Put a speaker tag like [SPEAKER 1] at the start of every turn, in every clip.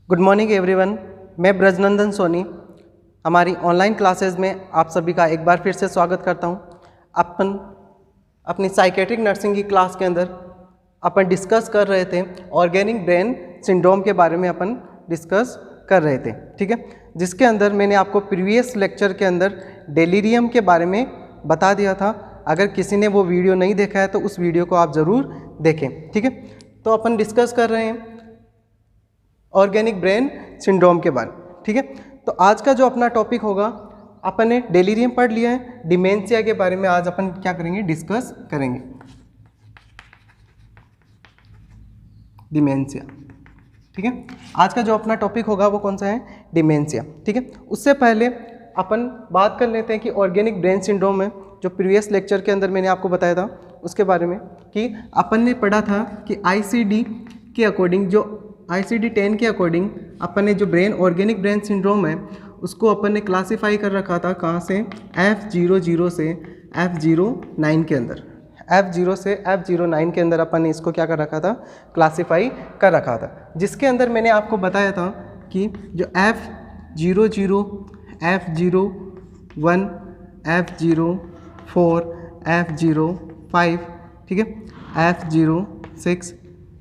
[SPEAKER 1] Good morning everyone. मैं ब्रजनंदन सोनी हमारी online classes में आप सभी का एक बार फिर से स्वागत करता हूं। अपन अपनी साइकेट्रिक नर्सिंग की क्लास के अंदर अपन डिस्कस कर रहे थे ऑर्गेनिक ब्रेन सिंड्रोम के बारे में अपन डिस्कस कर रहे थे, ठीक है। जिसके अंदर मैंने आपको प्रीवियस लेक्चर के अंदर डेलीरियम के बारे में बता दिया था। अगर किसी ने वो वीडियो नहीं देखा है तो उस वीडियो को आप ज़रूर देखें, ठीक है। तो अपन डिस्कस कर रहे हैं ऑर्गेनिक ब्रेन सिंड्रोम के बारे में, ठीक है। तो आज का जो अपना टॉपिक होगा, अपन ने डेलीरियम पढ़ लिया है, डिमेंशिया के बारे में आज अपन क्या करेंगे, डिस्कस करेंगे डिमेंशिया, ठीक है। आज का जो अपना टॉपिक होगा वो कौन सा है, डिमेंशिया, ठीक है। उससे पहले अपन बात कर लेते हैं कि ऑर्गेनिक ब्रेन सिंड्रोम में जो प्रीवियस लेक्चर के अंदर मैंने आपको बताया था उसके बारे में कि अपन ने पढ़ा था कि आईसीडी के अकॉर्डिंग, जो ICD-10 के अकॉर्डिंग अपन ने जो ऑर्गेनिक ब्रेन सिंड्रोम है उसको अपन ने क्लासीफाई कर रखा था कहाँ से, F00 से F09 के अंदर। F0 से F09 के अंदर अपन ने इसको क्या कर रखा था, क्लासीफाई कर रखा था। जिसके अंदर मैंने आपको बताया था कि जो F00, F01, F04, F05, ठीक है, F06,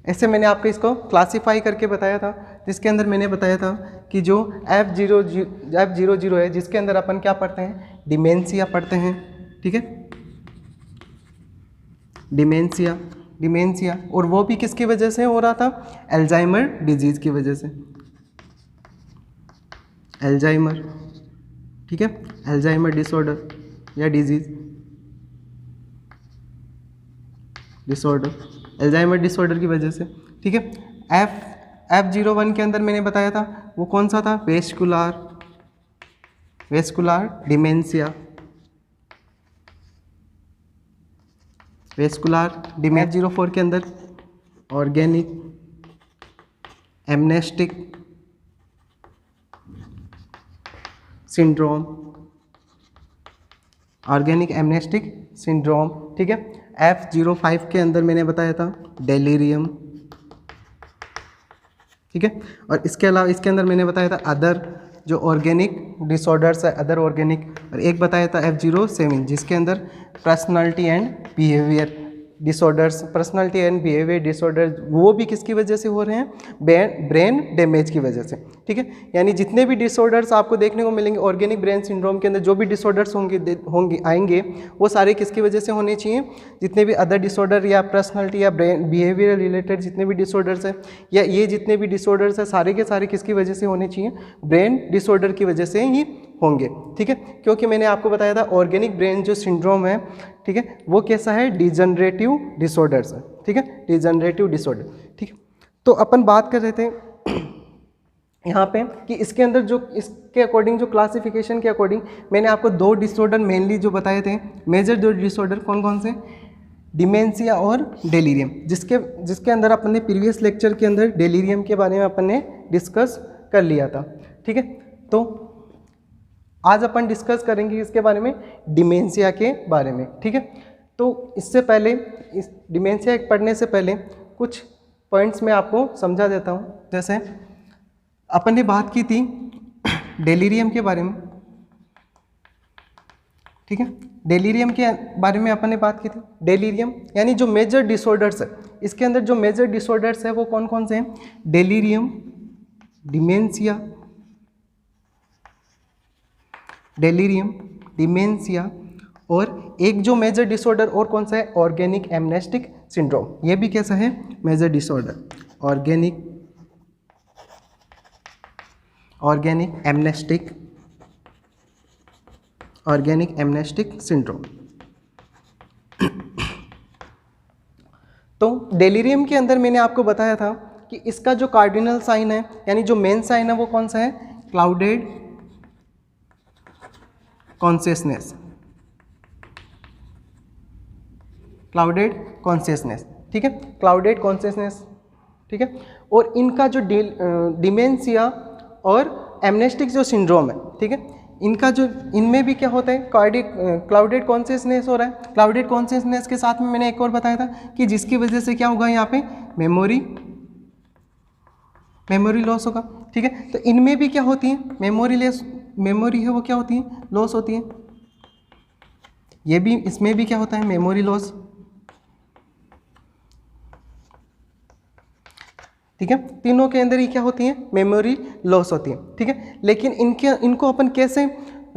[SPEAKER 1] ऐसे मैंने आपको इसको क्लासीफाई करके बताया था। जिसके अंदर मैंने बताया था कि जो F00 है जिसके अंदर अपन क्या पढ़ते हैं, डिमेंशिया पढ़ते हैं, ठीक है, डिमेंशिया। और वो भी किसकी वजह से हो रहा था, अल्जाइमर डिजीज़ की वजह से, अल्जाइमर, ठीक है, अल्जाइमर डिसऑर्डर या डिसऑर्डर, अल्जाइमर डिसऑर्डर की वजह से, ठीक है। F01 के अंदर मैंने बताया था वो कौन सा था, वेस्कुलर डिमेंशिया, F04 के अंदर ऑर्गेनिक एमनेस्टिक सिंड्रोम, ठीक है। F05 के अंदर मैंने बताया था डेलीरियम, ठीक है। और इसके अलावा इसके अंदर मैंने बताया था अदर जो ऑर्गेनिक डिसऑर्डर्स है, अदर ऑर्गेनिक, और एक बताया था F07 जिसके अंदर पर्सनालिटी एंड बिहेवियर डिसऑर्डर्स, वो भी किसकी वजह से हो रहे हैं, ब्रेन डैमेज की वजह से, ठीक है। यानी जितने भी डिसऑर्डर्स आपको देखने को मिलेंगे ऑर्गेनिक ब्रेन सिंड्रोम के अंदर, जो भी डिसऑर्डर्स होंगे आएंगे वो सारे किसकी वजह से होने चाहिए, जितने भी अदर डिसऑर्डर या पर्सनालिटी या ब्रेन बिहेवियर रिलेटेड जितने भी डिसऑर्डर्स हैं या ये जितने भी डिसऑर्डर्स हैं सारे के सारे किसकी वजह से होने चाहिए, ब्रेन डिसऑर्डर की वजह से ही होंगे, ठीक है। क्योंकि मैंने आपको बताया था ऑर्गेनिक ब्रेन जो सिंड्रोम है, ठीक है, वो कैसा है, डिजनरेटिव डिसऑर्डर्स है, ठीक है, डिजनरेटिव डिसऑर्डर, ठीक है। तो अपन बात कर रहे थे यहाँ पे कि इसके अंदर जो इसके अकॉर्डिंग जो क्लासिफिकेशन के अकॉर्डिंग मैंने आपको दो डिसऑर्डर मेनली जो बताए थे, मेजर दो डिसऑर्डर कौन कौन से, डिमेंशिया और डेलीरियम, जिसके अंदर अपन ने प्रीवियस लेक्चर के अंदर डेलीरियम के बारे में अपन ने डिस्कस कर लिया था, ठीक है। तो आज अपन डिस्कस करेंगे इसके बारे में, डिमेंशिया के बारे में, ठीक है। तो इससे पहले, इस डिमेंशिया पढ़ने से पहले कुछ पॉइंट्स मैं आपको समझा देता हूँ। जैसे अपन ने बात की थी डेलीरियम के बारे में, ठीक है, डेलीरियम के बारे में अपन ने बात की थी। डेलीरियम यानी जो मेजर डिसऑर्डर्स है, इसके अंदर जो मेजर डिसऑर्डर्स है वो कौन कौन से हैं, डेलीरियम, डिमेंशिया और एक जो मेजर डिसऑर्डर और कौन सा है, ऑर्गेनिक एमनेस्टिक सिंड्रोम। ये भी कैसा है, major disorder, organic amnestic syndrome. तो डेलीरियम के अंदर मैंने आपको बताया था कि इसका जो कार्डिनल साइन है यानी जो मेन साइन है वो कौन सा है, क्लाउडेड कॉन्शियसनेस, ठीक है, क्लाउडेड कॉन्शियसनेस, ठीक है। और इनका जो डिमेंशिया और एमनेस्टिक जो सिंड्रोम है, ठीक है, इनका जो इनमें भी क्या होता है, क्लाउडेड कॉन्शियसनेस हो रहा है। क्लाउडेड कॉन्शियसनेस के साथ में मैंने एक और बताया था कि जिसकी वजह से क्या होगा, यहाँ पे मेमोरी लॉस होगा, ठीक है। तो इनमें भी क्या होती है, मेमोरी है वो क्या होती है, लॉस होती है। ये भी, इसमें भी क्या होता है, मेमोरी लॉस। ठीक है, तीनों के अंदर ही क्या होती है, मेमोरी लॉस होती है। ठीक है, लेकिन इनको अपन कैसे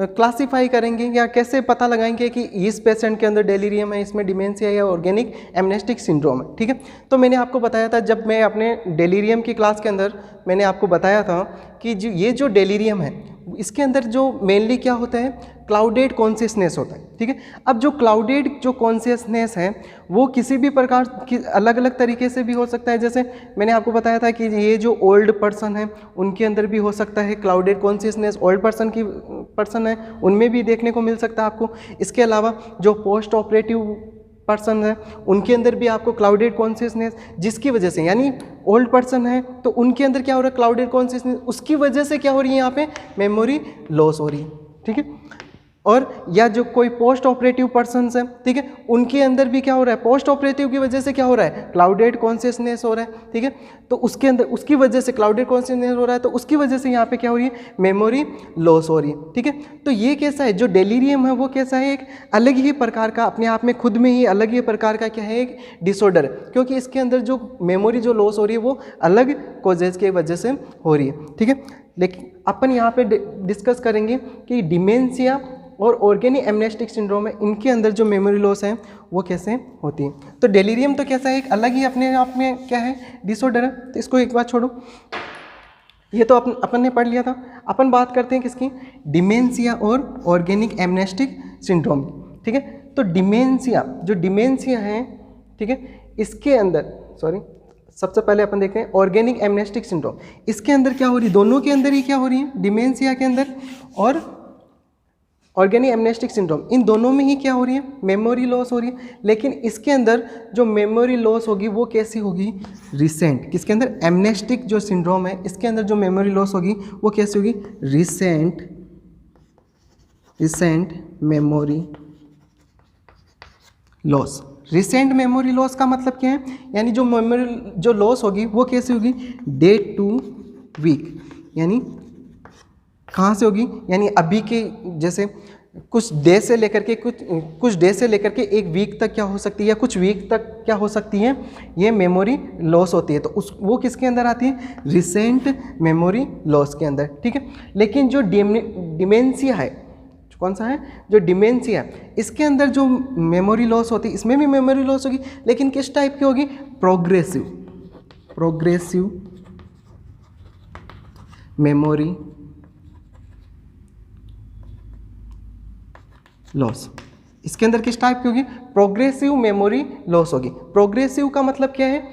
[SPEAKER 1] क्लासिफाई करेंगे या कैसे पता लगाएंगे कि इस पेशेंट के अंदर डेलीरियम है, इसमें डिमेंशिया या ऑर्गेनिक एमनेस्टिक सिंड्रोम है। ठीक है, तो मैंने आपको बताया था जब मैं अपने डेलीरियम की क्लास के अंदर मैंने आपको बताया था कि ये जो डेलीरियम है इसके अंदर जो मेनली क्या होता है, क्लाउडेड कॉन्शियसनेस होता है। ठीक है, अब जो क्लाउडेड जो कॉन्शियसनेस है वो किसी भी प्रकार की अलग अलग तरीके से भी हो सकता है। जैसे मैंने आपको बताया था कि ये जो ओल्ड पर्सन है उनके अंदर भी हो सकता है क्लाउडेड कॉन्शियसनेस, ओल्ड पर्सन है उनमें भी देखने को मिल सकता है आपको। इसके अलावा जो पोस्ट ऑपरेटिव पर्सन है उनके अंदर भी आपको क्लाउडेड कॉन्शियसनेस, जिसकी वजह से यानी ओल्ड पर्सन है तो उनके अंदर क्या हो रहा है, क्लाउडेड कॉन्शियसनेस, उसकी वजह से क्या हो रही है, यहाँ पे मेमोरी लॉस हो रही है। ठीक है, और या जो कोई पोस्ट ऑपरेटिव पर्सन है, ठीक है, उनके अंदर भी क्या हो रहा है, पोस्ट ऑपरेटिव की वजह से क्या हो रहा है, क्लाउडेड कॉन्शियसनेस हो रहा है। ठीक है, तो उसके अंदर उसकी वजह से क्लाउडेड कॉन्शियसनेस हो रहा है, तो उसकी वजह से यहाँ पे क्या हो रही है, मेमोरी लॉस हो रही है। ठीक है, तो ये कैसा है, जो डेलीरियम है वो कैसा है, एक अलग ही प्रकार का, अपने आप में खुद में ही अलग ही प्रकार का क्या है, एक डिसऑर्डर है, क्योंकि इसके अंदर जो मेमोरी जो लॉस हो रही है वो अलग कॉजेज की वजह से हो रही है। ठीक है, लेकिन अपन यहाँ पे डिस्कस करेंगे कि डिमेंशिया और ऑर्गेनिक एमनेस्टिक सिंड्रोम है, इनके अंदर जो मेमोरी लॉस है वो कैसे होती है। तो डेलीरियम तो कैसा है, एक अलग ही अपने आप में क्या है, डिसऑर्डर है। तो इसको एक बार छोड़ो, ये तो अपन ने पढ़ लिया था। अपन बात करते हैं किसकी, डिमेंशिया और ऑर्गेनिक एमनेस्टिक सिंड्रोम। ठीक है, तो डिमेंशिया है, ठीक है, इसके अंदर सबसे पहले अपन देखते हैं ऑर्गेनिक एमनेस्टिक सिंड्रोम। इसके अंदर क्या हो रही है, दोनों के अंदर ही क्या हो रही है, डिमेंशिया के अंदर और ऑर्गेनिक एमनेस्टिक सिंड्रोम, इन दोनों में ही क्या हो रही है, मेमोरी लॉस हो रही है। लेकिन इसके अंदर जो मेमोरी लॉस होगी वो कैसी होगी, रिसेंट। किसके अंदर, एमनेस्टिक जो सिंड्रोम है इसके अंदर जो मेमोरी लॉस होगी वो कैसी होगी, recent memory loss. Recent memory loss का मतलब क्या है, यानी जो मेमोरी जो लॉस होगी वो कैसे होगी, डे टू वीक, यानी कहाँ से होगी, यानी अभी के जैसे कुछ डे से लेकर के एक वीक तक क्या हो सकती है, या कुछ वीक तक क्या हो सकती है, ये मेमोरी लॉस होती है। तो वो किसके अंदर आती है, रिसेंट मेमोरी लॉस के अंदर। ठीक है, लेकिन जो डिमेंशिया है, कौन सा है, जो डिमेंशिया, इसके अंदर जो मेमोरी लॉस होती है इसमें भी मेमोरी लॉस होगी, लेकिन किस टाइप की होगी, प्रोग्रेसिव मेमोरी लॉस। इसके अंदर किस टाइप की होगी, प्रोग्रेसिव मेमोरी लॉस होगी। प्रोग्रेसिव का मतलब क्या है,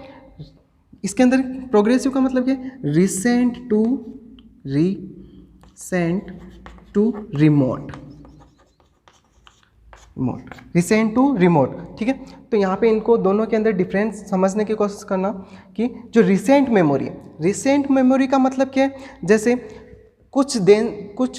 [SPEAKER 1] इसके अंदर प्रोग्रेसिव का मतलब क्या है, रिसेंट टू रिमोट, ठीक है। तो यहाँ पे इनको दोनों के अंदर डिफरेंस समझने की कोशिश करना कि जो रिसेंट मेमोरी का मतलब क्या है, जैसे कुछ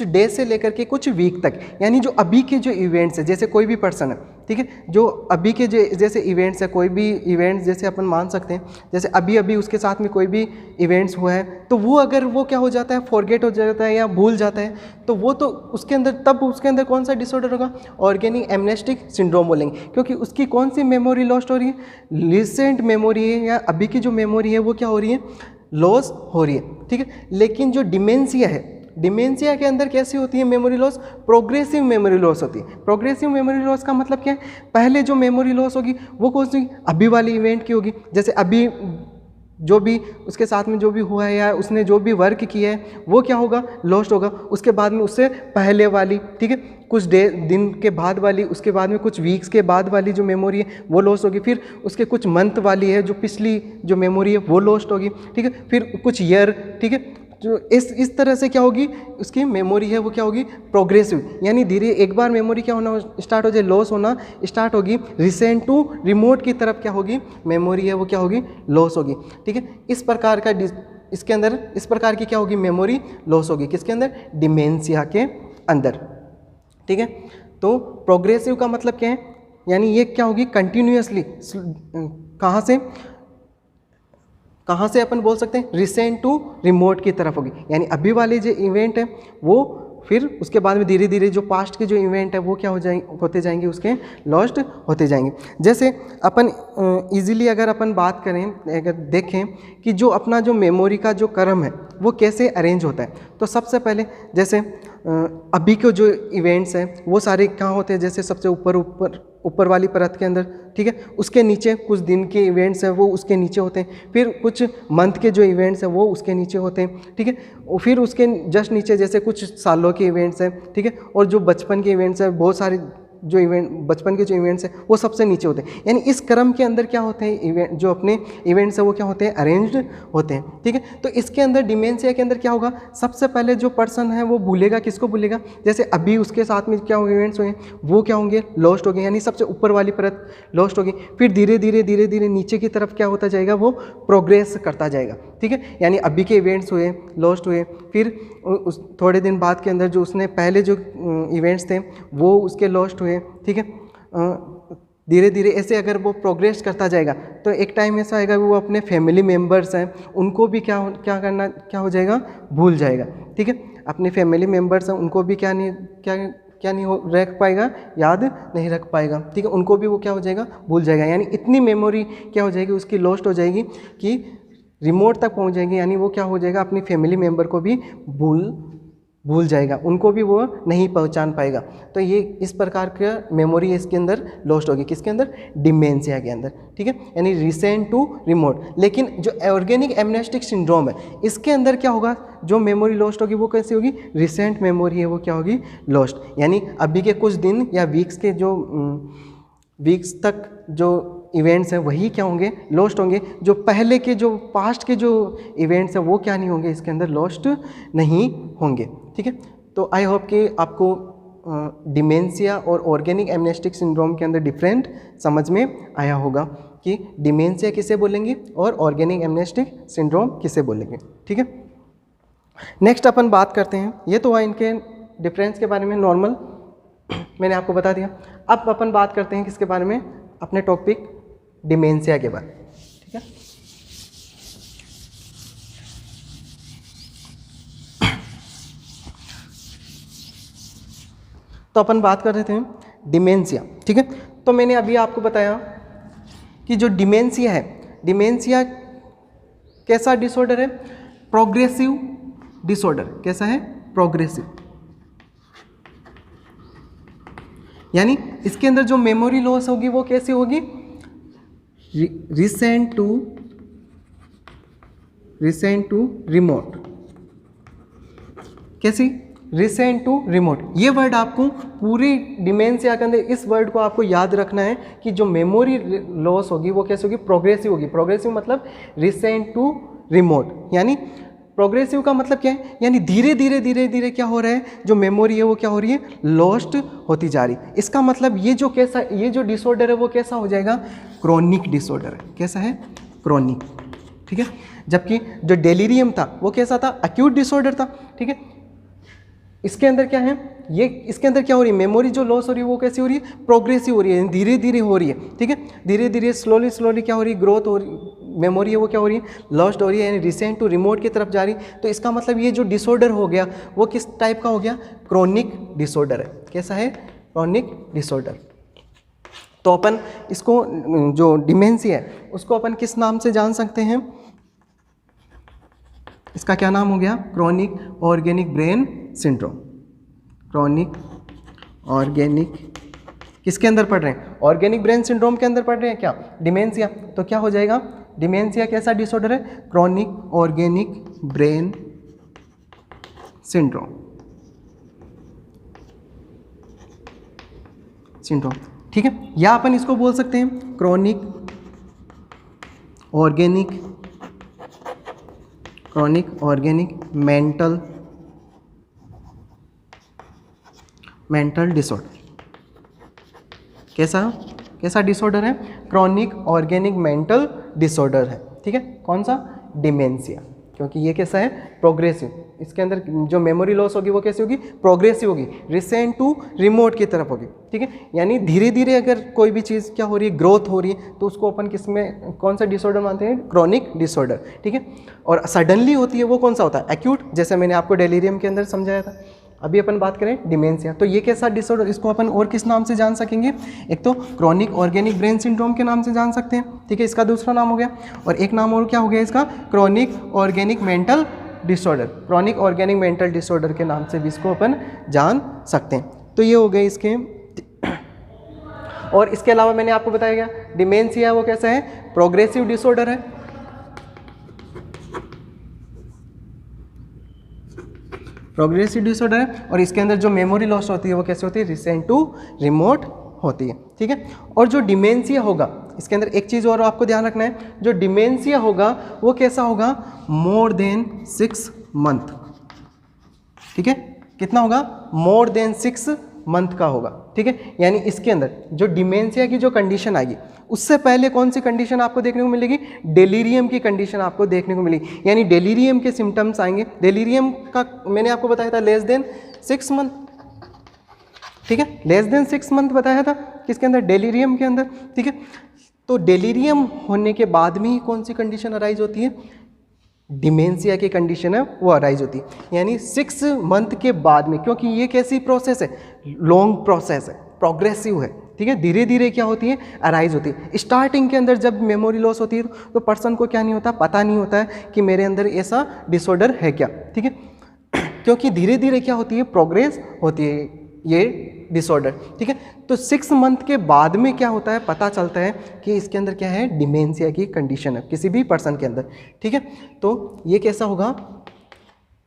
[SPEAKER 1] डे से लेकर के कुछ वीक तक, यानी जो अभी के जो इवेंट्स है, जैसे कोई भी पर्सन है, ठीक है, जो अभी के जो जैसे इवेंट्स है, कोई भी इवेंट्स जैसे अपन मान सकते हैं, जैसे अभी उसके साथ में कोई भी इवेंट्स हुआ है तो वो अगर वो क्या हो जाता है, फॉरगेट हो जाता है या भूल जाता है, तो वो तो उसके अंदर कौन सा डिसऑर्डर होगा, ऑर्गेनिक एमनेस्टिक सिंड्रोम बोलेंगे, क्योंकि उसकी कौन सी मेमोरी लॉस्ट हो रही है, रिसेंट मेमोरी है, या अभी की जो मेमोरी है वो क्या हो रही है, लॉस हो रही है। ठीक है, लेकिन जो डिमेंशिया के अंदर कैसी होती है memory loss, progressive memory loss होती है। प्रोग्रेसिव मेमोरी लॉस का मतलब क्या है, पहले जो मेमोरी लॉस होगी वो कौन सी, अभी वाली इवेंट की होगी, जैसे अभी जो भी उसके साथ में जो भी हुआ है या उसने जो भी वर्क किया है वो क्या होगा, लॉस्ट होगा। उसके बाद में उससे पहले वाली, ठीक है, कुछ दिन के बाद वाली, उसके बाद में कुछ वीक्स के बाद वाली जो मेमोरी है वो लॉस्ट होगी, फिर उसके कुछ मंथ वाली है जो पिछली जो मेमोरी है वो लॉस्ट होगी, ठीक है, फिर कुछ ईयर, ठीक है, जो इस तरह से क्या होगी, उसकी मेमोरी है वो क्या होगी, प्रोग्रेसिव, यानी धीरे एक बार मेमोरी क्या होना स्टार्ट हो जाए, लॉस होना स्टार्ट होगी, रिसेंट टू रिमोट की तरफ क्या होगी, मेमोरी है वो क्या होगी, लॉस होगी। ठीक है, इस प्रकार का इसके अंदर इस प्रकार की क्या होगी, मेमोरी लॉस होगी, किसके अंदर, डिमेंशिया के अंदर। ठीक है, तो प्रोग्रेसिव का मतलब क्या है, यानी ये क्या होगी, कंटिन्यूअसली कहाँ से, कहाँ से अपन बोल सकते हैं, रिसेंट टू रिमोट की तरफ होगी, यानी अभी वाले जो इवेंट है वो फिर उसके बाद में धीरे धीरे जो पास्ट के जो इवेंट है वो क्या होते जाएंगे, उसके लॉस्ट होते जाएंगे। जैसे अपन इजीली अगर अपन बात करें, अगर देखें कि जो अपना जो मेमोरी का जो क्रम है वो कैसे अरेंज होता है, तो सबसे पहले जैसे अभी के जो इवेंट्स हैं वो सारे कहाँ होते हैं, जैसे सबसे ऊपर वाली परत के अंदर, ठीक है। उसके नीचे कुछ दिन के इवेंट्स हैं वो उसके नीचे होते हैं, फिर कुछ मंथ के जो इवेंट्स हैं वो उसके नीचे होते हैं, ठीक है। और फिर उसके जस्ट नीचे जैसे कुछ सालों के इवेंट्स हैं, ठीक है। और जो बचपन के इवेंट्स हैं, बहुत सारे जो इवेंट बचपन के जो इवेंट्स हैं वो सबसे नीचे होते हैं। यानी इस क्रम के अंदर क्या होते हैं, इवेंट जो अपने इवेंट्स हैं वो क्या होते हैं, अरेंज्ड होते हैं, ठीक है। तो इसके अंदर डिमेंशिया के अंदर क्या होगा, सबसे पहले जो पर्सन है वो भूलेगा, किसको भूलेगा, जैसे अभी उसके साथ में क्या होंगे इवेंट्स हुए वो क्या होंगे, लॉस्ट हो गए, यानी सबसे ऊपर वाली परत लॉस्ट होगी। फिर धीरे धीरे नीचे की तरफ क्या होता जाएगा, वो प्रोग्रेस करता जाएगा, ठीक है। यानी अभी के इवेंट्स हुए, लॉस्ट हुए, फिर उस थोड़े दिन बाद के अंदर जो उसने पहले जो इवेंट्स थे वो उसके लॉस्ट हुए, ठीक है। धीरे धीरे ऐसे अगर वो प्रोग्रेस करता जाएगा तो एक टाइम ऐसा आएगा वो अपने फैमिली मेम्बर्स हैं उनको भी क्या हो जाएगा, भूल जाएगा, ठीक है। अपने फैमिली मेम्बर्स हैं उनको भी क्या नहीं रख पाएगा, याद नहीं रख पाएगा, ठीक है। उनको भी वो क्या हो जाएगा, भूल जाएगा। यानी इतनी मेमोरी क्या हो जाएगी उसकी लॉस्ट हो जाएगी कि रिमोट तक पहुंच जाएगी, यानी वो क्या हो जाएगा, अपनी फैमिली मेम्बर को भी भूल जाएगा, उनको भी वो नहीं पहचान पाएगा। तो ये इस प्रकार का मेमोरी इसके अंदर लॉस्ट होगी, किसके अंदर, डिमेंशिया के अंदर, ठीक है। यानी रिसेंट टू रिमोट। लेकिन जो ऑर्गेनिक एमनेस्टिक सिंड्रोम है इसके अंदर क्या होगा, जो मेमोरी लॉस्ट होगी वो कैसी होगी, रिसेंट मेमोरी है वो क्या होगी, लॉस्ट। यानी अभी के कुछ दिन या वीक्स के जो वीक्स तक जो इवेंट्स हैं वही क्या होंगे, लॉस्ट होंगे। जो पहले के जो पास्ट के जो इवेंट्स हैं वो क्या नहीं होंगे, इसके अंदर लॉस्ट नहीं होंगे, ठीक है। तो आई होप कि आपको डिमेंशिया और ऑर्गेनिक एमनेस्टिक सिंड्रोम के अंदर डिफरेंट समझ में आया होगा कि डिमेंशिया किसे बोलेंगे और ऑर्गेनिक एमनेस्टिक सिंड्रोम किसे बोलेंगे, ठीक है। नेक्स्ट अपन बात करते हैं, ये तो हुआ इनके डिफरेंस के बारे में, नॉर्मल मैंने आपको बता दिया। अब अपन बात करते हैं किसके बारे में, अपने टॉपिक डिमेंशिया के बारे में, ठीक है। तो अपन बात कर रहे थे डिमेंशिया, ठीक है। तो मैंने अभी आपको बताया कि जो डिमेंशिया है, डिमेंशिया कैसा डिसऑर्डर है, प्रोग्रेसिव डिसऑर्डर। कैसा है, प्रोग्रेसिव। यानी इसके अंदर जो मेमोरी लॉस होगी वो कैसी होगी, रिसेंट टू रिमोट। कैसी, रिसेंट टू रिमोट। ये वर्ड आपको पूरी डिमेंशिया के अंदर इस वर्ड को आपको याद रखना है कि जो मेमोरी लॉस होगी वो कैसे होगी, प्रोग्रेसिव होगी। प्रोग्रेसिव मतलब रिसेंट टू रिमोट। यानी प्रोग्रेसिव का मतलब क्या है, यानी धीरे धीरे क्या हो रहा है, जो मेमोरी है वो क्या हो रही है, लॉस्ट होती जा रही। इसका मतलब ये जो डिसऑर्डर है वो कैसा हो जाएगा, क्रोनिक डिसऑर्डर है। कैसा है, क्रोनिक, ठीक है। जबकि जो डेलीरियम था वो कैसा था, एक्यूट डिसऑर्डर था, ठीक है। इसके अंदर क्या है, ये इसके अंदर क्या हो रही है, मेमोरी जो लॉस हो रही है वो कैसी हो रही है, प्रोग्रेसिव हो रही है, धीरे धीरे हो रही है, ठीक है। धीरे धीरे स्लोली क्या हो रही है, ग्रोथ हो रही, मेमोरी है वो क्या हो रही है, लॉस्ट हो रही है, यानी रिसेंट टू रिमोट की तरफ जा रही। तो इसका मतलब ये जो डिसऑर्डर हो गया वो किस टाइप का हो गया, क्रोनिक डिसऑर्डर है। कैसा है, क्रोनिक डिसऑर्डर। तो अपन इसको जो डिमेंशिया है उसको अपन किस नाम से जान सकते हैं, इसका क्या नाम हो गया, chronic organic brain syndrome. Chronic organic किसके अंदर पढ़ रहे हैं, ऑर्गेनिक ब्रेन सिंड्रोम के अंदर पढ़ रहे हैं क्या, डिमेंशिया। तो क्या हो जाएगा, डिमेंशिया कैसा डिसऑर्डर है, क्रोनिक ऑर्गेनिक ब्रेन सिंड्रोम। ठीक है। या अपन इसको बोल सकते हैं क्रोनिक ऑर्गेनिक मेंटल डिसऑर्डर। कैसा डिसऑर्डर है, क्रोनिक ऑर्गेनिक मेंटल डिसऑर्डर है, ठीक है। कौन सा, डिमेंशिया। क्योंकि ये कैसा है, प्रोग्रेसिव। इसके अंदर जो मेमोरी लॉस होगी वो कैसी होगी, प्रोग्रेसिव होगी, रिसेंट टू रिमोट की तरफ होगी, ठीक है। यानी धीरे धीरे अगर कोई भी चीज़ क्या हो रही है, ग्रोथ हो रही है, तो उसको अपन किस में कौन सा डिसऑर्डर मानते हैं, क्रॉनिक डिसऑर्डर, ठीक है। और सडनली होती है वो कौन सा होता है, एक्यूट, जैसे मैंने आपको डेलीरियम के अंदर समझाया था। अभी अपन बात करें डिमेंशिया, तो ये कैसा डिसऑर्डर, इसको अपन और किस नाम से जान सकेंगे, एक तो क्रॉनिक ऑर्गेनिक ब्रेन सिंड्रोम के नाम से जान सकते हैं, ठीक है, इसका दूसरा नाम हो गया। और एक नाम और क्या हो गया इसका, chronic organic mental disorder, chronic organic mental disorder के नाम से भी इसको अपन जान सकते हैं। तो ये हो गए इसके। और इसके अलावा मैंने आपको बताया गया डिमेंशिया वो कैसा है, प्रोग्रेसिव डिसऑर्डर है, प्रोग्रेसिव डिसऑर्डर है। और इसके अंदर जो मेमोरी लॉस होती है वो कैसे होती है, रिसेंट टू रिमोट होती है, ठीक है। और जो डिमेंशिया होगा, इसके अंदर एक चीज़ और आपको ध्यान रखना है, जो डिमेंशिया होगा वो कैसा होगा, मोर देन 6 मंथ, ठीक है। कितना होगा, मोर देन 6 मंथ का होगा, ठीक है। यानी इसके अंदर जो डिमेंशिया की जो कंडीशन आएगी, उससे पहले कौन सी कंडीशन आपको देखने को मिलेगी, डेलीरियम की कंडीशन आपको देखने को मिलेगी। यानी डेलीरियम के सिम्टम्स आएंगे। डेलीरियम का मैंने आपको बताया था लेस देन 6 मंथ, ठीक है, लेस देन 6 मंथ बताया था किसके अंदर, डेलीरियम के अंदर, ठीक है। तो डेलीरियम होने के बाद में ही कौन सी कंडीशन अराइज होती है, डिमेंशिया की कंडीशन है वो अराइज होती है। यानी 6 मंथ के बाद में, क्योंकि ये कैसी प्रोसेस है, लॉन्ग प्रोसेस है, प्रोग्रेसिव है, ठीक है, धीरे धीरे क्या होती है, अराइज होती है। स्टार्टिंग के अंदर जब मेमोरी लॉस होती है तो पर्सन को क्या नहीं होता, पता नहीं होता है कि मेरे अंदर ऐसा डिसऑर्डर है क्या, ठीक है, क्योंकि धीरे धीरे क्या होती है, प्रोग्रेस होती है ये डिसऑर्डर, ठीक है। तो 6 मंथ के बाद में क्या होता है, पता चलता है कि इसके अंदर क्या है, डिमेंशिया की कंडीशन है किसी भी पर्सन के अंदर, ठीक है। तो ये कैसा होगा,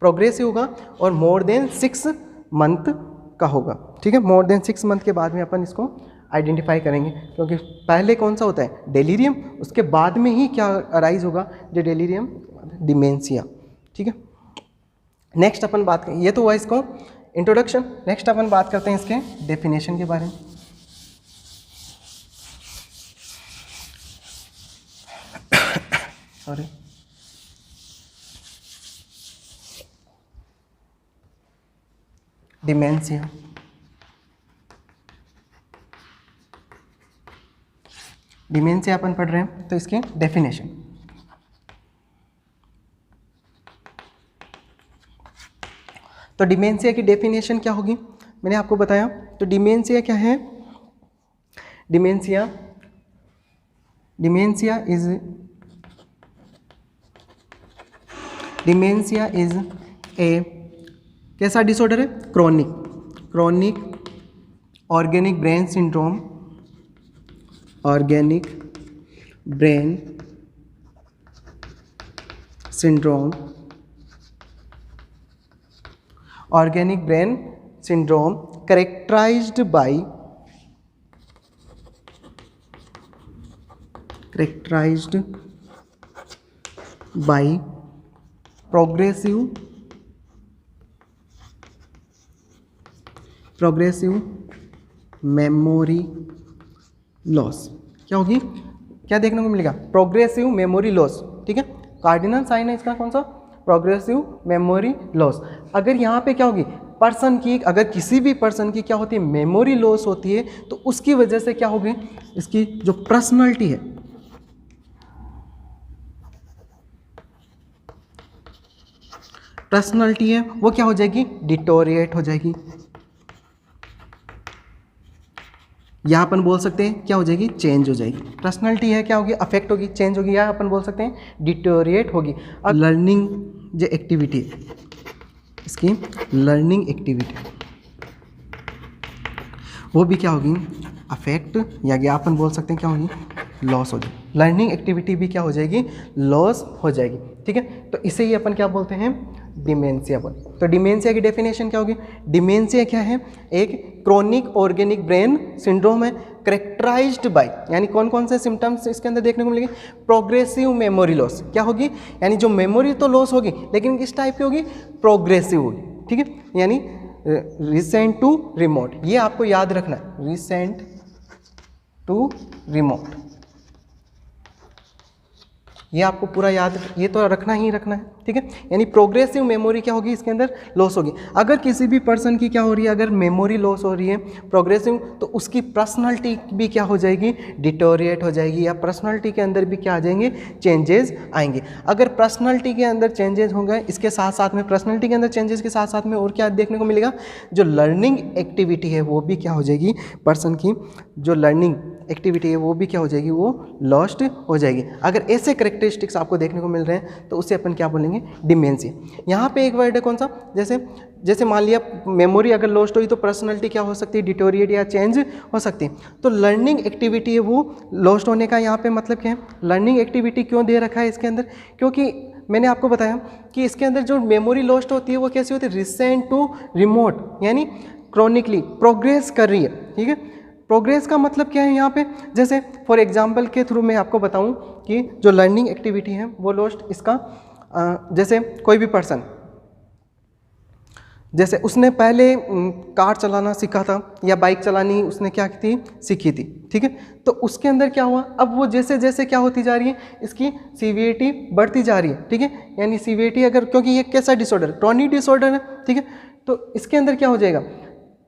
[SPEAKER 1] प्रोग्रेसिव होगा और मोर देन 6 मंथ का होगा, ठीक है। मोर देन 6 मंथ के बाद में अपन इसको आइडेंटिफाई करेंगे, क्योंकि पहले कौन सा होता है, डेलीरियम, उसके बाद में ही क्या अराइज होगा, जो डेलीरियम, डिमेंशिया, ठीक है। नेक्स्ट अपन बात करें, ये तो हुआ इसको इंट्रोडक्शन। नेक्स्ट अपन बात करते हैं इसके डेफिनेशन के बारे में। सॉरी, डिमेंशिया, डिमेंशिया अपन पढ़ रहे हैं, तो इसके डेफिनेशन। तो डिमेंशिया की डेफिनेशन क्या होगी, मैंने आपको बताया। तो डिमेंशिया क्या है, डिमेंशिया इज ए कैसा डिसऑर्डर है, chronic organic brain syndrome, organic brain syndrome, organic brain syndrome characterized by progressive memory loss. क्या होगी, क्या देखने को मिलेगा, प्रोग्रेसिव मेमोरी लॉस, ठीक है। कार्डिनल साइन है इसका कौन सा, प्रोग्रेसिव मेमोरी लॉस। अगर यहाँ पे क्या होगी, पर्सन की, अगर किसी भी पर्सन की क्या होती है, मेमोरी लॉस होती है, तो उसकी वजह से क्या होगी, इसकी जो पर्सनालिटी है, वो क्या हो जाएगी, डिटोरिएट हो जाएगी, यहाँ अपन बोल सकते हैं क्या हो जाएगी, चेंज हो जाएगी। पर्सनालिटी है क्या होगी, अफेक्ट होगी, चेंज होगी, या अपन बोल सकते हैं डिटोरिएट होगी। अब लर्निंग जो एक्टिविटी, इसकी लर्निंग एक्टिविटी वो भी क्या होगी, अफेक्ट, या अपन बोल सकते हैं क्या होगी, लॉस हो जाएगी। लर्निंग एक्टिविटी भी क्या हो जाएगी, लॉस हो जाएगी, ठीक है। तो इसे ही अपन क्या बोलते हैं, डिमेंशिया बोलते हैं। तो डिमेंशिया की डेफिनेशन क्या होगी, डिमेंशिया क्या है, एक क्रोनिक ऑर्गेनिक ब्रेन सिंड्रोम है, करेक्टराइज्ड बाय, यानी कौन कौन से सिम्टम्स इसके अंदर देखने को मिलेंगे, प्रोग्रेसिव मेमोरी लॉस, क्या होगी, यानी जो मेमोरी तो लॉस होगी लेकिन किस टाइप की होगी, प्रोग्रेसिव होगी, ठीक है। यानी रिसेंट टू रिमोट, ये आपको याद रखना है, रिसेंट टू रिमोट, ये आपको पूरा याद, ये तो रखना ही रखना है, ठीक है। यानी प्रोग्रेसिव मेमोरी क्या होगी, इसके अंदर लॉस होगी। अगर किसी भी पर्सन की क्या हो रही है, अगर मेमोरी लॉस हो रही है प्रोग्रेसिव, तो उसकी पर्सनालिटी भी क्या हो जाएगी, डिटोरिएट हो जाएगी, या पर्सनालिटी के अंदर भी क्या आ जाएंगे, चेंजेस आएंगे। अगर पर्सनालिटी के अंदर चेंजेस हो गए, इसके साथ साथ में पर्सनालिटी के अंदर चेंजेस के साथ साथ में और क्या देखने को मिलेगा, जो लर्निंग एक्टिविटी है वो भी क्या हो जाएगी, पर्सन की जो लर्निंग एक्टिविटी है वो भी क्या हो जाएगी, वो लॉस्ट हो जाएगी। अगर ऐसे करेक्टरिस्टिक्स आपको देखने को मिल रहे हैं तो उसे अपन क्या बोलेंगे, डिमेंशिया। यहाँ पे एक वर्ड है कौन सा, जैसे मान लिया मेमोरी अगर लॉस्ट हुई तो पर्सनालिटी क्या हो सकती है, डिटोरिएट या चेंज हो सकती है। तो लर्निंग एक्टिविटी है वो लॉस्ट होने का यहाँ पे मतलब क्या है, लर्निंग एक्टिविटी क्यों दे रखा है इसके अंदर, क्योंकि मैंने आपको बताया कि इसके अंदर जो मेमोरी लॉस्ट होती है वो कैसी होती है, रिसेंट टू रिमोट, यानी क्रॉनिकली प्रोग्रेस कर रही है, ठीक है। प्रोग्रेस का मतलब क्या है यहाँ पे, जैसे फॉर एग्जांपल के थ्रू मैं आपको बताऊँ कि जो लर्निंग एक्टिविटी है वो लॉस्ट, इसका जैसे कोई भी पर्सन, जैसे उसने पहले कार चलाना सीखा था या बाइक चलानी उसने क्या की थी, सीखी थी, ठीक है। तो उसके अंदर क्या हुआ, अब वो जैसे जैसे क्या होती जा रही है, इसकी सीवियरिटी बढ़ती जा रही है, ठीक है। यानी सीवियरिटी अगर, क्योंकि ये कैसा डिसऑर्डर, क्रॉनिक डिसऑर्डर है, ठीक है। तो इसके अंदर क्या हो जाएगा,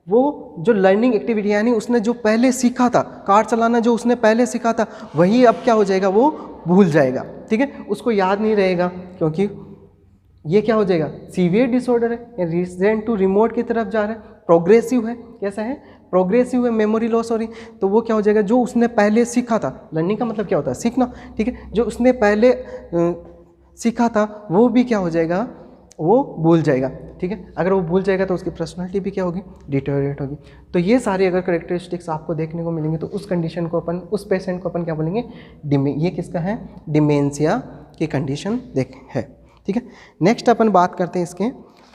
[SPEAKER 1] वो जो लर्निंग एक्टिविटी यानी उसने जो पहले सीखा था, कार चलाना जो उसने पहले सीखा था, वही अब क्या हो जाएगा, वो भूल जाएगा, ठीक है। उसको याद नहीं रहेगा, क्योंकि ये क्या हो जाएगा, सीवियर डिसऑर्डर है, रिसेंट टू रिमोट की तरफ जा रहा है, प्रोग्रेसिव है, कैसा है, प्रोग्रेसिव है, मेमोरी लॉस हो रही। तो वो क्या हो जाएगा, जो उसने पहले सीखा था, लर्निंग का मतलब क्या होता है, सीखना, ठीक है। जो उसने पहले सीखा था वो भी क्या हो जाएगा, वो भूल जाएगा, ठीक है। अगर वो भूल जाएगा तो उसकी पर्सनालिटी भी क्या होगी, डिटोरिएट होगी। तो ये सारे अगर करेक्टरिस्टिक्स आपको देखने को मिलेंगे तो उस कंडीशन को अपन, उस पेशेंट को अपन क्या बोलेंगे, ये किसका है, डिमेंशिया की कंडीशन देख है, ठीक है। नेक्स्ट अपन बात करते हैं इसके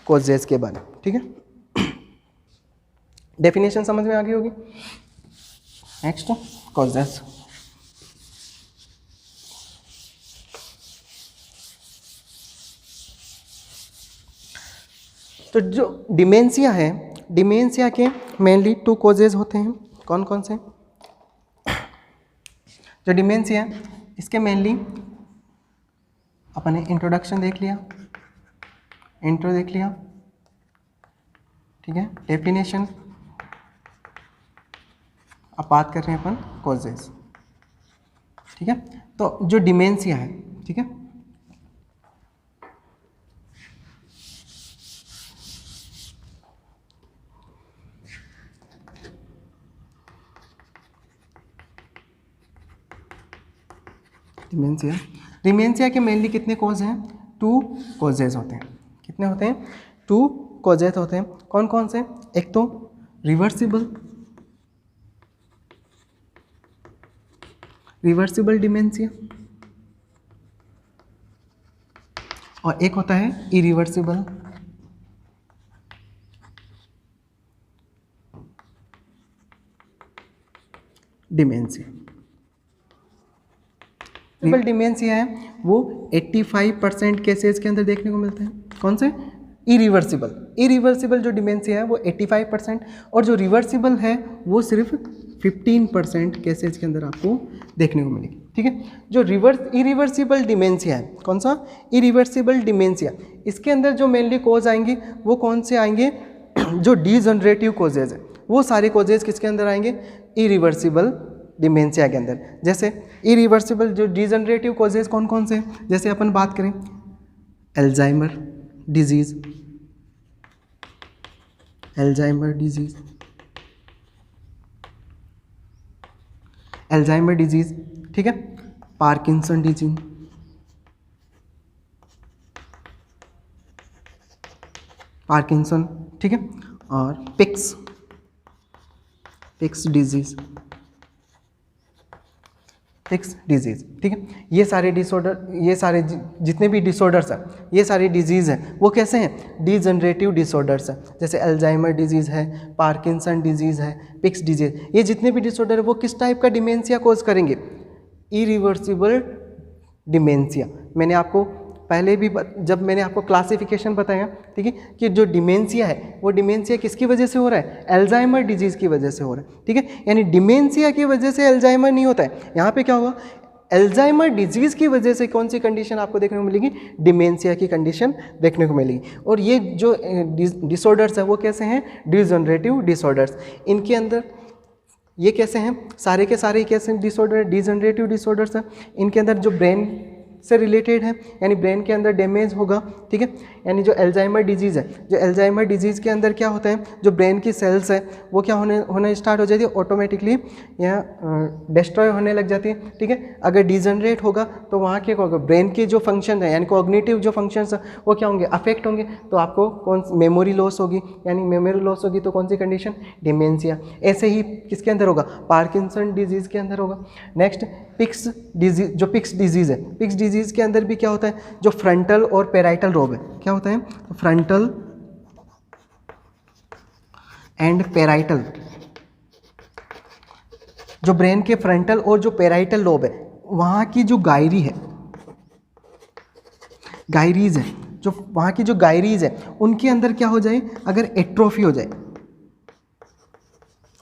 [SPEAKER 1] कॉजेज के बारे में, ठीक है। डेफिनेशन समझ में आ गई होगी। नेक्स्ट कॉजेज, तो जो डिमेंशिया है, डिमेंशिया के मेनली 2 कॉजेज होते हैं, कौन कौन से, जो डिमेंशिया है इसके मेनली अपन ने इंट्रोडक्शन देख लिया, इंट्रो देख लिया, ठीक है। डेफिनेशन, अब बात कर रहे हैं अपन कॉजेज, ठीक है। तो जो डिमेंशिया है, ठीक है, डिमेंशिया के मेनली कितने कॉज हैं, 2 कॉजेज होते हैं। कितने होते हैं, 2 कॉजेज होते हैं। कौन कौन से, एक तो रिवर्सिबल डिमेंशिया, और एक होता है इरिवर्सिबल डिमेंशिया। रिवर्सिबल डिमेंशिया है वो 85% केसेस के अंदर देखने को मिलते हैं। कौन से, इरिवर्सिबल जो डिमेंशिया है वो 85%, और जो रिवर्सिबल है वो सिर्फ 15% केसेज के अंदर आपको देखने को मिलेगी, ठीक है। जो इरिवर्सिबल डिमेंशिया है, कौन सा, इरिवर्सिबल डिमेंशिया, इसके अंदर जो मेनली कॉज आएंगे वो कौन से आएंगे, जो डीजनरेटिव कॉजेज है, वो सारे कॉजेज किसके अंदर आएंगे, इरिवर्सिबल डिमेंशिया के अंदर। जैसे इरिवर्सिबल जो डीजनरेटिव कॉजेज कौन कौन से, जैसे अपन बात करें अल्जाइमर डिजीज, अल्जाइमर डिजीज, ठीक है, पार्किंसन डिजीज, ठीक है, और पिक्स डिजीज, ठीक है। ये सारे डिसऑर्डर, ये सारे जितने भी डिसऑर्डर्स हैं, ये सारे डिजीज़ हैं, वो कैसे हैं, डीजनरेटिव डिसऑर्डर्स हैं। जैसे अल्जाइमर डिजीज़ है, पार्किंसन डिजीज़ है, पिक्स डिजीज़, ये जितने भी डिसऑर्डर है वो किस टाइप का डिमेंशिया कॉज करेंगे, इरिवर्सिबल डिमेंशिया। मैंने आपको पहले भी जब मैंने आपको क्लासिफिकेशन बताया, ठीक है, कि जो डिमेंशिया है वो डिमेंशिया किसकी वजह से हो रहा है, अल्जाइमर डिजीज़ की वजह से हो रहा है, ठीक है। यानी डिमेंशिया की वजह से अल्जाइमर नहीं होता है। यहाँ पे क्या होगा, अल्जाइमर डिजीज़ की वजह से कौन सी कंडीशन आपको देखने को मिलेगी? डिमेंशिया की कंडीशन देखने को मिलेगी। और ये जो डिसऑर्डर्स है वो कैसे हैं? Degenerative disorders. इनके अंदर ये कैसे हैं? सारे के सारे कैसे डिसऑर्डर? डिजनरेटिव डिसऑर्डर्स हैं। इनके अंदर जो ब्रेन से रिलेटेड है, यानी ब्रेन के अंदर डैमेज होगा, ठीक है। यानी जो अल्जाइमर डिजीज़ है, जो अल्जाइमर डिजीज़ के अंदर क्या होता है, जो ब्रेन की सेल्स है वो क्या होने स्टार्ट हो जाती है, ऑटोमेटिकली यहाँ डिस्ट्रॉय होने लग जाती है, ठीक है। अगर डिजनरेट होगा तो वहाँ क्या होगा, ब्रेन के जो फंक्शन है यानी कॉग्निटिव जो फंक्शंस है वो क्या होंगे, अफेक्ट होंगे। तो आपको कौन मेमोरी लॉस होगी, यानी मेमोरी लॉस होगी तो कौन सी कंडीशन? डिमेंशिया। ऐसे ही किसके अंदर होगा? पार्किंसन डिजीज़ के अंदर होगा। नेक्स्ट पिक्स डिजीज, जो पिक्स डिजीज़ है, पिक्स डिजीज़ के अंदर भी क्या होता है, जो फ्रंटल और पेराइटल लोब है, क्या होता है, फ्रंटल एंड पेराइटल, जो ब्रेन के फ्रंटल और जो पेराइटल लोब है वहाँ की जो गायरी है, गायरीज है, जो वहाँ की जो गायरीज है उनके अंदर क्या हो जाए, अगर एट्रोफी हो जाए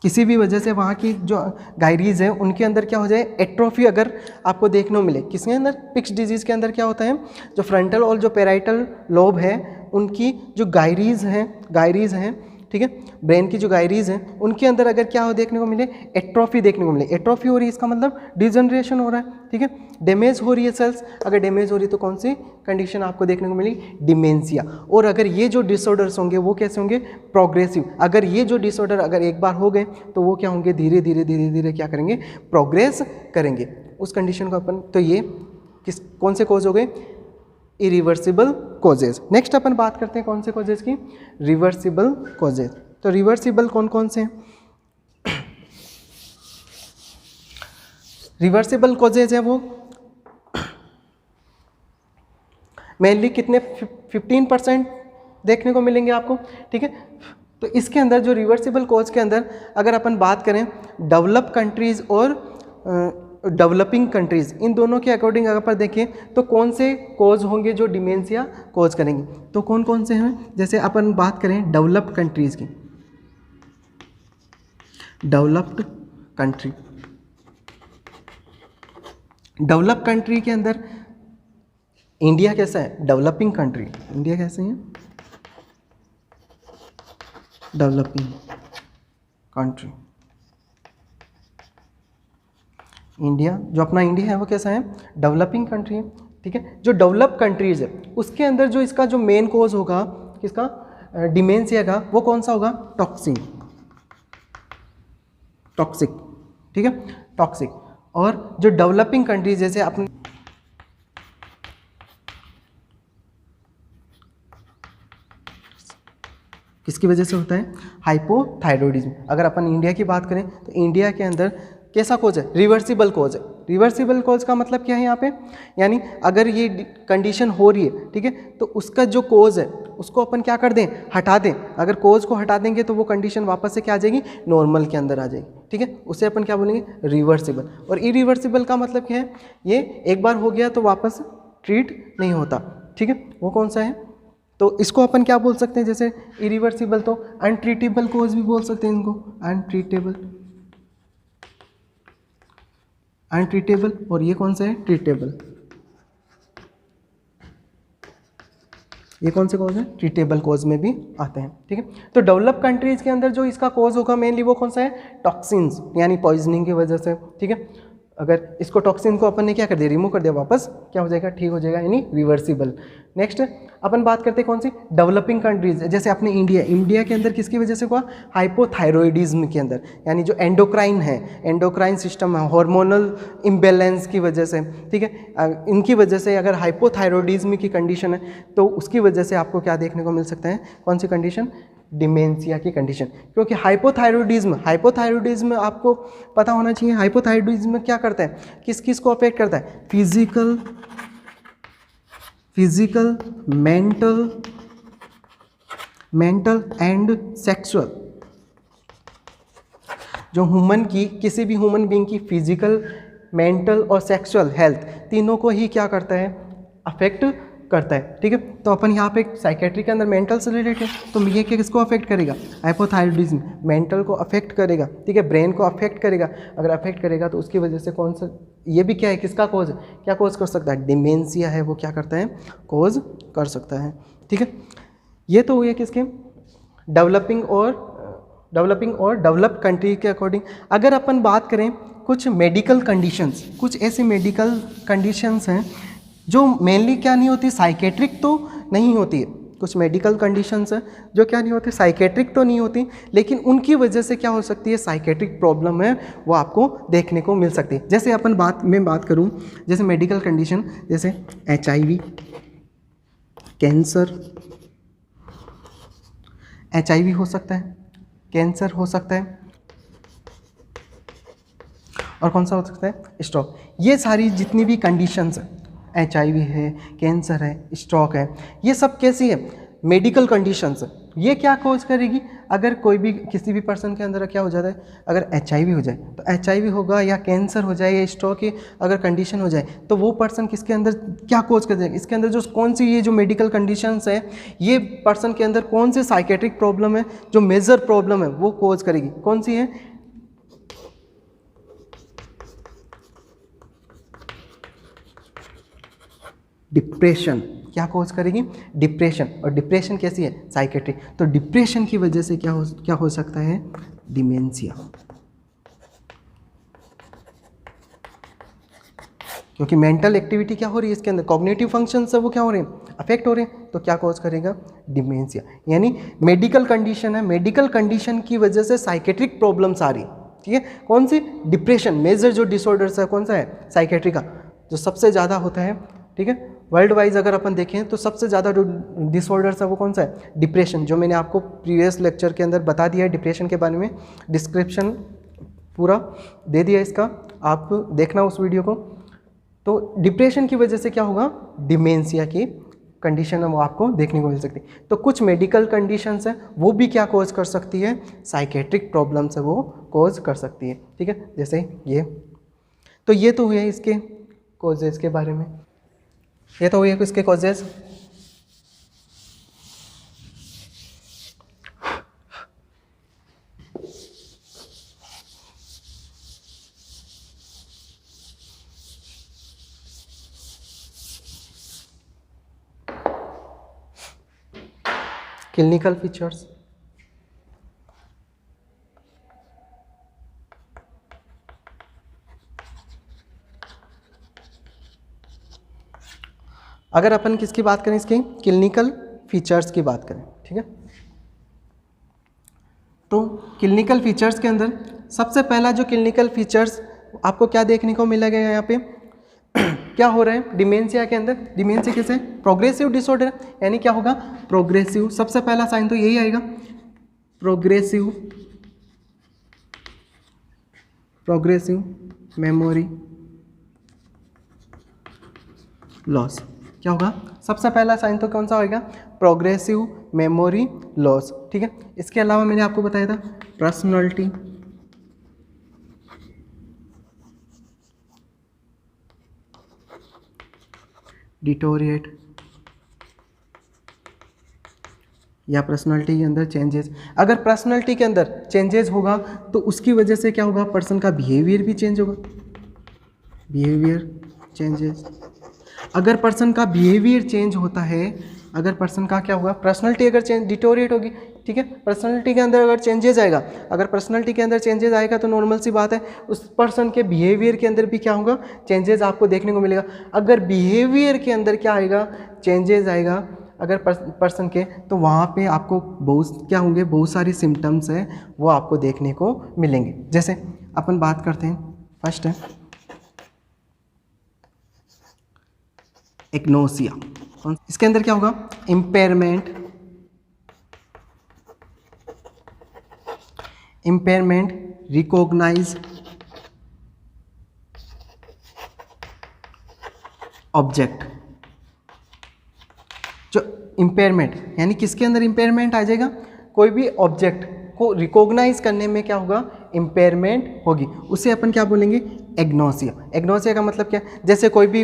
[SPEAKER 1] किसी भी वजह से, वहाँ की जो गायरीज है उनके अंदर क्या हो जाए, एट्रोफी अगर आपको देखने को मिले, किसके अंदर? पिक्स डिजीज़ के अंदर क्या होता है, जो फ्रंटल और जो पेराइटल लोब है उनकी जो गायरीज हैं, ठीक है, ब्रेन की जो गायरीज हैं उनके अंदर अगर क्या हो देखने को मिले, एट्रोफी देखने को मिले। एट्रोफी हो रही है इसका मतलब डिजनरेशन हो रहा है, ठीक है, डैमेज हो रही है सेल्स। अगर डैमेज हो रही है तो कौन सी कंडीशन आपको देखने को मिली? डिमेंशिया। और अगर ये जो डिसऑर्डर्स होंगे वो कैसे होंगे? प्रोग्रेसिव। अगर ये जो डिसऑर्डर अगर एक बार हो गए तो वो क्या होंगे, धीरे धीरे क्या करेंगे, प्रोग्रेस करेंगे उस कंडीशन को अपन। तो ये कौन से कॉज हो गए? Irreversible causes. नेक्स्ट अपन बात करते हैं कौन से कॉजेज की? Reversible causes. तो रिवर्सिबल कौन कौन से हैं? रिवर्सिबल कॉजेज है वो मेनली कितने 15% देखने को मिलेंगे आपको, ठीक है। तो इसके अंदर जो रिवर्सिबल कॉज के अंदर अगर अपन बात करें डेवलप कंट्रीज़ और डेवलपिंग कंट्रीज़, इन दोनों के अकॉर्डिंग अगर अपन देखें तो कौन से कॉज होंगे जो डिमेंशिया कॉज करेंगे, तो कौन कौन से हैं? जैसे अपन बात करें डेवलप्ड कंट्रीज़ की, डेवलप्ड कंट्री, डेवलप कंट्री के अंदर इंडिया कैसा है? Developing country. इंडिया कैसे है? Developing country. इंडिया, जो अपना इंडिया है वो कैसा है? डेवलपिंग कंट्री है, ठीक है। जो डेवलप कंट्रीज है उसके अंदर जो इसका जो मेन कॉज होगा किसका? डिमेंशिया का, वो कौन सा होगा? टॉक्सिन, टॉक्सिक, ठीक है, टॉक्सिक। और जो डेवलपिंग कंट्रीज जैसे अपने किसकी वजह से होता है? हाइपोथायरॉयडिज्म। अगर अपन इंडिया की बात करें तो इंडिया के अंदर कैसा कोज है? रिवर्सिबल कोज है। रिवर्सिबल कोज का मतलब क्या है यहाँ पे? यानी अगर ये कंडीशन हो रही है, ठीक है, तो उसका जो कोज है उसको अपन क्या कर दें? हटा दें। अगर कोज को हटा देंगे तो वो कंडीशन वापस से क्या आ जाएगी? नॉर्मल के अंदर आ जाएगी, ठीक है। उसे अपन क्या बोलेंगे? रिवर्सिबल। और इरिवर्सिबल का मतलब क्या है? ये एक बार हो गया तो वापस ट्रीट नहीं होता, ठीक है। वो कौन सा है? तो इसको अपन क्या बोल सकते हैं? जैसे इरिवर्सिबल तो अनट्रीटेबल कोज भी बोल सकते हैं इनको, अनट्रीटेबल, अनट्रीटेबल। और ये कौन सा है? ट्रीटेबल। ये कौन से कॉज है? ट्रीटेबल कॉज में भी आते हैं, ठीक है। तो डेवलप कंट्रीज के अंदर जो इसका कॉज होगा मेनली वो कौन सा है? टॉक्सिन्स, यानी पॉइजनिंग की वजह से, ठीक है। अगर इसको टॉक्सिन को अपन ने क्या कर दिया? रिमूव कर दिया, वापस क्या हो जाएगा? ठीक हो जाएगा, यानी रिवर्सिबल। नेक्स्ट अपन बात करते हैं कौन सी? Developing countries. जैसे अपने इंडिया के अंदर किसकी वजह से हुआ? हाइपोथायरॉयडिज्म के अंदर, यानी जो एंडोक्राइन है, एंडोक्राइन सिस्टम है, हार्मोनल इम्बैलेंस की वजह से, ठीक है, इनकी वजह से अगर हाइपोथायरॉयडिज्म की कंडीशन है तो उसकी वजह से आपको क्या देखने को मिल सकता है? कौन सी कंडीशन? डिमेंशिया की कंडीशन। क्योंकि हाइपोथायरॉयडिज्म आपको पता होना चाहिए, हाइपोथायरॉयडिज्म क्या करता है? किस किस को अफेक्ट करता है? Physical, mental and sexual. जो ह्यूमन की, किसी भी ह्यूमन बीइंग की फिजिकल, मेंटल और सेक्सुअल हेल्थ तीनों को ही क्या करता है? अफेक्ट करता है, ठीक है। तो अपन यहाँ पे साइकेट्री के अंदर मेंटल से रिलेटेड, तो ये किसको अफेक्ट करेगा? हाइपोथायरॉयडिज्म मेंटल को अफेक्ट करेगा, ठीक है, ब्रेन को अफेक्ट करेगा। अगर अफेक्ट करेगा तो उसकी वजह से कौन सा ये भी क्या है, किसका कोज, क्या कोज कर सकता है, डिमेंशिया है वो क्या करता है, कोज कर सकता है। ठीक है, ये तो हुए किसके, डेवलपिंग और डेवलप्ड कंट्री के अकॉर्डिंग। अगर अपन बात करें कुछ मेडिकल कंडीशंस, कुछ ऐसे मेडिकल कंडीशंस हैं जो मेनली क्या नहीं होती, साइकेट्रिक तो नहीं होती है, कुछ मेडिकल कंडीशंस हैं जो क्या नहीं होती, साइकेट्रिक तो नहीं होती, लेकिन उनकी वजह से क्या हो सकती है, साइकेट्रिक प्रॉब्लम है वो आपको देखने को मिल सकती है। जैसे मैं बात करूं, जैसे मेडिकल कंडीशन, जैसे HIV, कैंसर, HIV हो सकता है, कैंसर हो सकता है, और कौन सा हो सकता है, स्ट्रोक। ये सारी जितनी भी कंडीशंस है, HIV है, कैंसर है, स्ट्रोक है, ये सब कैसी है, मेडिकल कंडीशंस है। ये क्या कोज करेगी, अगर कोई भी किसी भी पर्सन के अंदर क्या हो जाता है, अगर HIV हो जाए तो HIV होगा, या कैंसर हो जाए, या स्ट्रोक की अगर कंडीशन हो जाए, तो वो पर्सन किसके अंदर क्या कोज कर जाएगा, इसके अंदर जो कौन सी ये जो मेडिकल कंडीशंस है, ये पर्सन के अंदर कौन से साइकेट्रिक प्रॉब्लम है, जो मेजर प्रॉब्लम है वो कोज करेगी, कौन सी है, डिप्रेशन। क्या कोज करेगी, डिप्रेशन। और डिप्रेशन कैसी है, साइकेट्रिक। तो डिप्रेशन की वजह से क्या हो सकता है, डिमेंशिया। क्योंकि मेंटल एक्टिविटी क्या हो रही है इसके अंदर, कॉग्निटिव फंक्शंस है वो क्या हो रहे हैं, अफेक्ट हो रहे हैं, तो क्या कोज करेगा, डिमेंशिया। यानी मेडिकल कंडीशन है, मेडिकल कंडीशन की वजह से साइकेट्रिक प्रॉब्लम्स आ रही है। ठीक है, कौन सी, डिप्रेशन। मेजर जो डिसऑर्डर्स है कौन सा है, साइकेट्रिक का, जो सबसे ज़्यादा होता है। ठीक है, वर्ल्ड वाइज अगर अपन देखें तो सबसे ज़्यादा जो डिसऑर्डर्स है वो कौन सा है, डिप्रेशन। जो मैंने आपको प्रीवियस लेक्चर के अंदर बता दिया है डिप्रेशन के बारे में, डिस्क्रिप्शन पूरा दे दिया इसका, आप देखना उस वीडियो को। तो डिप्रेशन की वजह से क्या होगा, डिमेंशिया की कंडीशन है वो आपको देखने को मिल सकती है। तो कुछ मेडिकल कंडीशंस हैं वो भी क्या कोज कर सकती है, साइकेट्रिक प्रॉब्लम्स है वो कोज कर सकती है। ठीक है, जैसे ये, तो ये तो हुए इसके कोजेज के बारे में, ये तो हुए इसके कॉजेज। क्लिनिकल फीचर्स, अगर अपन किसकी बात करें, इसके क्लिनिकल फीचर्स की बात करें। ठीक है, तो क्लिनिकल फीचर्स के अंदर सबसे पहला जो क्लिनिकल फीचर्स आपको क्या देखने को मिलेगा यहाँ पे क्या हो रहा है डिमेंशिया के अंदर, डिमेंशिया कैसे, प्रोग्रेसिव डिसऑर्डर, यानी क्या होगा, प्रोग्रेसिव। सबसे पहला साइन तो यही आएगा, प्रोग्रेसिव मेमोरी लॉस। क्या होगा, सबसे पहला साइन तो कौन सा होगा, प्रोग्रेसिव मेमोरी लॉस। ठीक है, इसके अलावा मैंने आपको बताया था पर्सनालिटी डिटोरिएट, या पर्सनालिटी के अंदर चेंजेस। अगर पर्सनालिटी के अंदर चेंजेस होगा तो उसकी वजह से क्या होगा, पर्सन का बिहेवियर भी चेंज होगा, बिहेवियर चेंजेस। अगर पर्सन का बिहेवियर चेंज होता है, अगर पर्सन का क्या होगा, पर्सनालिटी अगर चेंज डिटोरिएट होगी। ठीक है, पर्सनालिटी के अंदर अगर चेंजेस आएगा, अगर पर्सनालिटी के अंदर चेंजेस आएगा तो नॉर्मल सी बात है उस पर्सन के बिहेवियर के अंदर भी क्या होगा, चेंजेस आपको देखने को मिलेगा। अगर बिहेवियर के अंदर क्या आएगा, चेंजेस आएगा अगर पर्सन के, तो वहाँ पे आपको बहुत क्या होंगे, बहुत सारी सिम्टम्स है वो आपको देखने को मिलेंगे। जैसे अपन बात करते हैं, फर्स्ट है एक्नोसिया। इसके अंदर क्या होगा, इम्पेयरमेंट रिकॉग्नाइज ऑब्जेक्ट। जो इम्पेयरमेंट यानी किसके अंदर इम्पेयरमेंट आ जाएगा, कोई भी ऑब्जेक्ट को रिकॉग्नाइज करने में क्या होगा, इम्पेयरमेंट होगी, उसे अपन क्या बोलेंगे, एग्नोसिया। एग्नोसिया का मतलब क्या है? जैसे कोई भी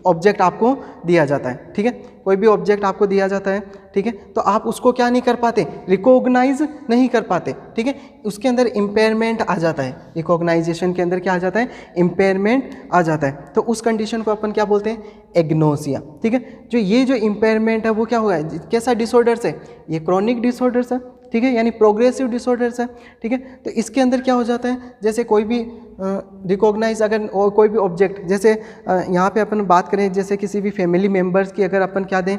[SPEAKER 1] ऑब्जेक्ट आपको दिया जाता है, ठीक है, कोई भी ऑब्जेक्ट आपको दिया जाता है, ठीक है, तो आप उसको क्या नहीं कर पाते, रिकॉग्नाइज नहीं कर पाते, ठीक है, उसके अंदर इम्पेयरमेंट आ जाता है, रिकॉग्नाइजेशन के अंदर क्या आ जाता है, इम्पेयरमेंट आ जाता है, तो उस कंडीशन को अपन क्या बोलते हैं, एग्नोसिया, ठीक है। जो इम्पेयरमेंट है वो क्या हुआ है, कैसा डिसऑर्डर्स है, ये क्रॉनिक डिसऑर्डर्स है, ठीक है, यानी प्रोग्रेसिव डिसऑर्डर्स है, ठीक है। तो इसके अंदर क्या हो जाता है, जैसे कोई भी रिकॉग्नाइज अगर और कोई भी ऑब्जेक्ट, जैसे यहाँ पे अपन बात करें जैसे किसी भी फैमिली मेम्बर्स की अगर अपन क्या दें,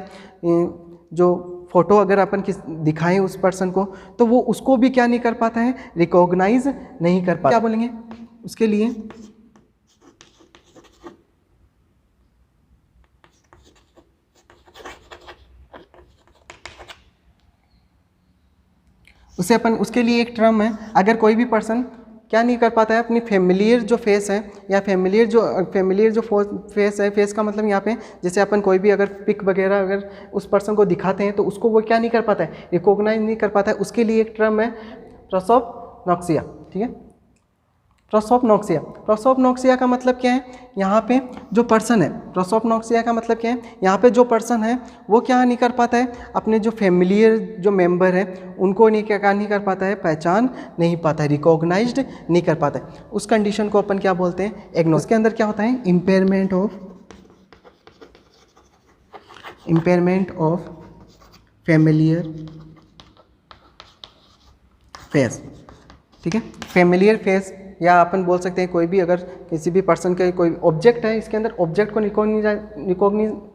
[SPEAKER 1] जो फोटो अगर अपन दिखाएं उस पर्सन को, तो वो उसको भी क्या नहीं कर पाता है, रिकॉग्नाइज नहीं कर पाता। क्या बोलेंगे उसके लिए, उसे अपन उसके लिए एक टर्म है, अगर कोई भी पर्सन क्या नहीं कर पाता है, अपनी फेमिलियर जो फेस है या फेमिलियर जो फेस है, फेस का मतलब यहाँ पे जैसे अपन कोई भी अगर पिक वगैरह अगर उस पर्सन को दिखाते हैं तो उसको वो क्या नहीं कर पाता है, रिकॉग्नाइज नहीं कर पाता है, उसके लिए एक टर्म है प्रोसोपनॉक्सिया, ठीक है, प्रोसोपनॉक्सिया। प्रोसोपनॉक्सिया का मतलब क्या है, यहाँ पे जो पर्सन है, प्रोसोपनॉक्सिया का मतलब क्या है, यहाँ पे जो पर्सन है वो क्या नहीं कर पाता है, अपने जो फेमिलियर जो मेंबर है उनको क्या नहीं कर पाता है, पहचान नहीं पाता है, रिकॉग्नाइज्ड नहीं कर पाता है, उस कंडीशन को अपन क्या बोलते हैं, एग्नोसिस। के अंदर क्या होता है, इम्पेयरमेंट ऑफ फेमिलियर फेस, ठीक है, फेमिलियर फेस, या अपन बोल सकते हैं कोई भी अगर किसी भी पर्सन का कोई ऑब्जेक्ट है, इसके अंदर ऑब्जेक्ट को